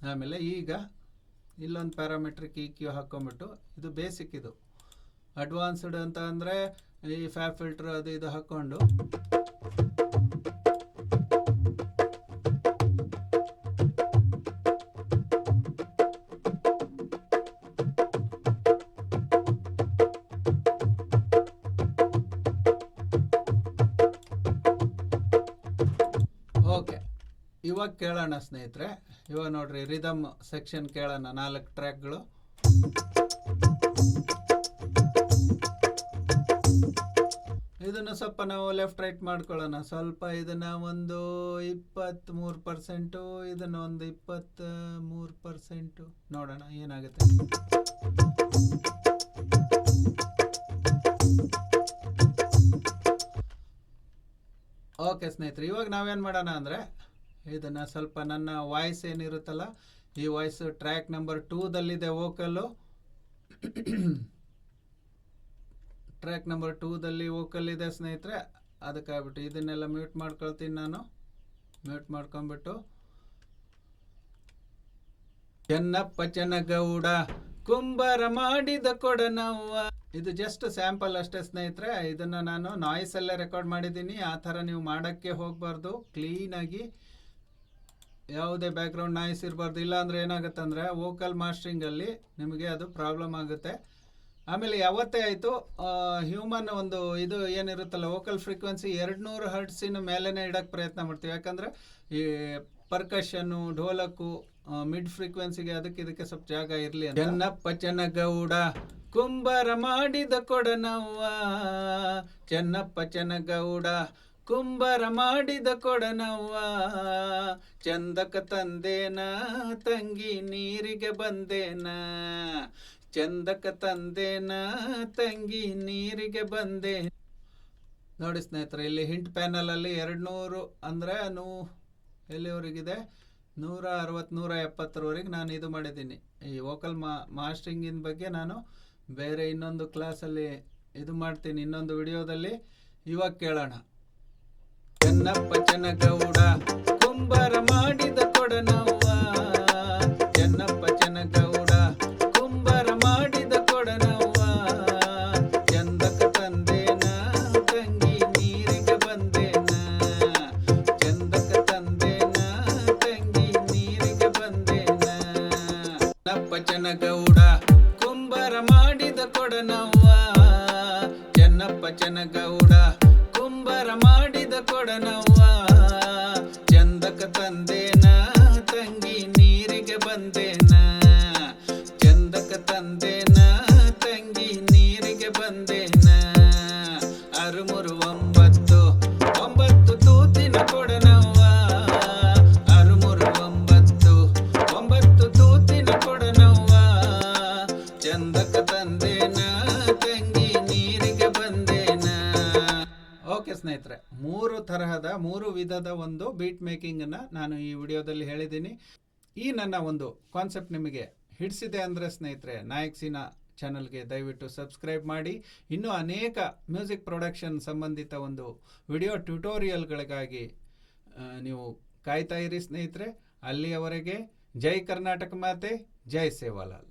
ಆಮೇಲೆ ಈಗ ಇಲ್ಲೊಂದು ಪ್ಯಾರಾಮೆಟ್ರಿಕ್ EQ ಹಾಕ್ಕೊಂಬಿಟ್ಟು, ಇದು ಬೇಸಿಕ್, ಇದು ಅಡ್ವಾನ್ಸ್ಡ್ ಅಂತ ಅಂದರೆ ಈ ಫ್ಯಾಬ್ ಫಿಲ್ಟರ್ ಅದು ಇದು ಹಾಕ್ಕೊಂಡು ಓಕೆ. ಇವಾಗ ಕೇಳೋಣ ಸ್ನೇಹಿತರೆ. ಇವಾಗ ನೋಡ್ರಿ ರಿದಮ್ ಸೆಕ್ಷನ್ ಕೇಳೋಣ. 4 ಟ್ರ್ಯಾಕ್ಗಳು. ಇದನ್ನು ಸ್ವಲ್ಪ ನಾವು ಲೆಫ್ಟ್ ರೈಟ್ ಮಾಡ್ಕೊಳ್ಳೋಣ. ಸ್ವಲ್ಪ ಇದನ್ನು ಒಂದು 23%, ಇದನ್ನು ಒಂದು 23%, ನೋಡೋಣ ಏನಾಗುತ್ತೆ. ಓಕೆ ಸ್ನೇಹಿತರೆ, ಇವಾಗ ನಾವೇನು ಮಾಡೋಣ ಅಂದರೆ ಇದನ್ನು ಸ್ವಲ್ಪ ನನ್ನ ವಾಯ್ಸ್ ಏನಿರುತ್ತಲ್ಲ, ಈ ವಾಯ್ಸು ಟ್ರ್ಯಾಕ್ ನಂಬರ್ 2ದಲ್ಲಿದೆ ವೋಕಲ್ಲು. ಟ್ರ್ಯಾಕ್ ನಂಬರ್ 2ದಲ್ಲಿ ವೋಕಲ್ ಇದೆ ಸ್ನೇಹಿತರೆ. ಅದಕ್ಕಾಗ್ಬಿಟ್ಟು ಇದನ್ನೆಲ್ಲ ಮ್ಯೂಟ್ ಮಾಡ್ಕೊಳ್ತೀನಿ ನಾನು. ಮ್ಯೂಟ್ ಮಾಡ್ಕೊಂಡ್ಬಿಟ್ಟು ಚೆನ್ನಪ್ಪ ಚೆನ್ನಗೌಡ ಕುಂಬಾರ ಮಾಡಿದ ಕೊಡನವ್ವ. ಇದು ಜಸ್ಟ್ ಸ್ಯಾಂಪಲ್ ಅಷ್ಟೇ ಸ್ನೇಹಿತರೆ. ಇದನ್ನು ನಾನು ನಾಯ್ಸಲ್ಲೇ ರೆಕಾರ್ಡ್ ಮಾಡಿದ್ದೀನಿ. ಆ ಥರ ನೀವು ಮಾಡೋಕ್ಕೆ ಹೋಗಬಾರ್ದು. ಕ್ಲೀನಾಗಿ ಯಾವುದೇ ಬ್ಯಾಕ್ಗ್ರೌಂಡ್ ನಾಯ್ಸ್ ಇರಬಾರ್ದು. ಇಲ್ಲಾಂದರೆ ಏನಾಗುತ್ತೆ ಅಂದರೆ ವೋಕಲ್ ಮಾಸ್ಟ್ರಿಂಗಲ್ಲಿ ನಿಮಗೆ ಅದು ಪ್ರಾಬ್ಲಮ್ ಆಗುತ್ತೆ. ಆಮೇಲೆ ಯಾವತ್ತೇ ಆಯಿತು ಹ್ಯೂಮನ್ ಒಂದು ಇದು ಏನಿರುತ್ತಲ್ಲ ವೋಕಲ್ ಫ್ರೀಕ್ವೆನ್ಸಿ 200 ಹರ್ಟ್ಸಿನ ಮೇಲೇ ಇಡೋಕ್ಕೆ ಪ್ರಯತ್ನ ಮಾಡ್ತೀವಿ. ಯಾಕಂದರೆ ಈ ಪರ್ಕಷನ್ನು ಢೋಲಕ್ಕು ಮಿಡ್ ಫ್ರೀಕ್ವೆನ್ಸಿಗೆ ಇದಕ್ಕೆ ಸ್ವಲ್ಪ ಜಾಗ ಇರಲಿ ಅಂತ. ಚೆನ್ನಪ್ಪ ಚೆನ್ನಗೌಡ ಕುಂಬಾರ ಮಾಡಿದ ಕೊಡನವ್ವ, ಚೆನ್ನಪ್ಪ ಚೆನ್ನಗೌಡ ಕುಂಬಾರ ಮಾಡಿದ ಕೊಡನವ್ವ, ಚಂದಕ ತಂದೇನ ತಂಗಿ ನೀರಿಗೆ ಬಂದೇನ, ಚಂದಕ ತಂದೇನ ತಂಗಿ ನೀರಿಗೆ ಬಂದೆ. ನೋಡಿ ಸ್ನೇಹಿತರೆ, ಇಲ್ಲಿ ಹಿಂಟ್ ಪ್ಯಾನಲಲ್ಲಿ 200 ಅಂದರೆ ಎಲ್ಲಿವರೆಗಿದೆ 160 170ರವರೆಗೆ ನಾನು ಇದು ಮಾಡಿದ್ದೀನಿ. ಈ ವೋಕಲ್ ಮಾಸ್ಟ್ರಿಂಗಿನ ಬಗ್ಗೆ ನಾನು ಬೇರೆ ಇನ್ನೊಂದು ಕ್ಲಾಸಲ್ಲಿ ಇದು ಮಾಡ್ತೀನಿ, ಇನ್ನೊಂದು ವಿಡಿಯೋದಲ್ಲಿ. ಇವಾಗ ಕೇಳೋಣ. ಚೆನ್ನಪ್ಪ ಚೆನ್ನಗೌಡ ಕುಂಬಾರ ಮಾಡಿದ ಕೊಡನವ್ವ, ಚೆನ್ನಪ್ಪ ಚೆನ್ನಗೌಡ ಕುಂಬಾರ ಮಾಡಿದ ಕೊಡನವ್ವ, ಚಂದಕ ತಂದೇನ ತಂಗಿ ನೀರಿಗೆ ಬಂದೇನ, ಚಂದಕ ತಂದೇನ ತಂಗಿ ನೀರಿಗೆ ಬಂದೇನ. ಚೆನ್ನಪ್ಪ ಚೆನ್ನಗೌಡ ಕುಂಬಾರ ಮಾಡಿದ ಕೊಡನವ್ವ, ಚೆನ್ನಪ್ಪ ಚೆನ್ನಗೌಡ ಕುಂಬಾರ ಮಾಡಿದ ಕೊಡನವ್ವ, ಚಂದಕ ತಂದೇನ ತಂಗಿ ನೀರಿಗೆ ಬಂದೇನ, ಚಂದಕ ತಂದೇನ ತಂಗಿ ನೀರಿಗೆ ಬಂದೇನ. 639 9 ತೂತಿನ ಕೊಡನವ್ವ, 639 9 ತೂತಿನ ಕೊಡನವ್ವ, ಚಂದಕ ತಂದೇನ ತಂಗಿ ನೀರಿಗೆ ಬಂದೇನ. ಓಕೆ ಸ್ನೇಹಿತರೆ, 3 ವಿಧದ ಒಂದು ಬೀಟ್ ಮೇಕಿಂಗನ್ನು ನಾನು ಈ ವಿಡಿಯೋದಲ್ಲಿ ಹೇಳಿದ್ದೀನಿ. ಈ ನನ್ನ ಒಂದು ಕಾನ್ಸೆಪ್ಟ್ ನಿಮಗೆ ಹಿಡಿಸಿದೆ ಅಂದರೆ ಸ್ನೇಹಿತರೆ, ನಾಯಕ್ ಸೀನಾ ಚಾನಲ್ಗೆ ದಯವಿಟ್ಟು ಸಬ್ಸ್ಕ್ರೈಬ್ ಮಾಡಿ. ಇನ್ನೂ ಅನೇಕ ಮ್ಯೂಸಿಕ್ ಪ್ರೊಡಕ್ಷನ್ ಸಂಬಂಧಿತ ಒಂದು ವಿಡಿಯೋ ಟ್ಯುಟೋರಿಯಲ್ಗಳಿಗಾಗಿ ನೀವು ಕಾಯ್ತಾ ಇರಿ ಸ್ನೇಹಿತರೆ. ಅಲ್ಲಿಯವರೆಗೆ ಜೈ ಕರ್ನಾಟಕ ಮಾತೆ, ಜೈ ಸೇವಾಲಾಲ್.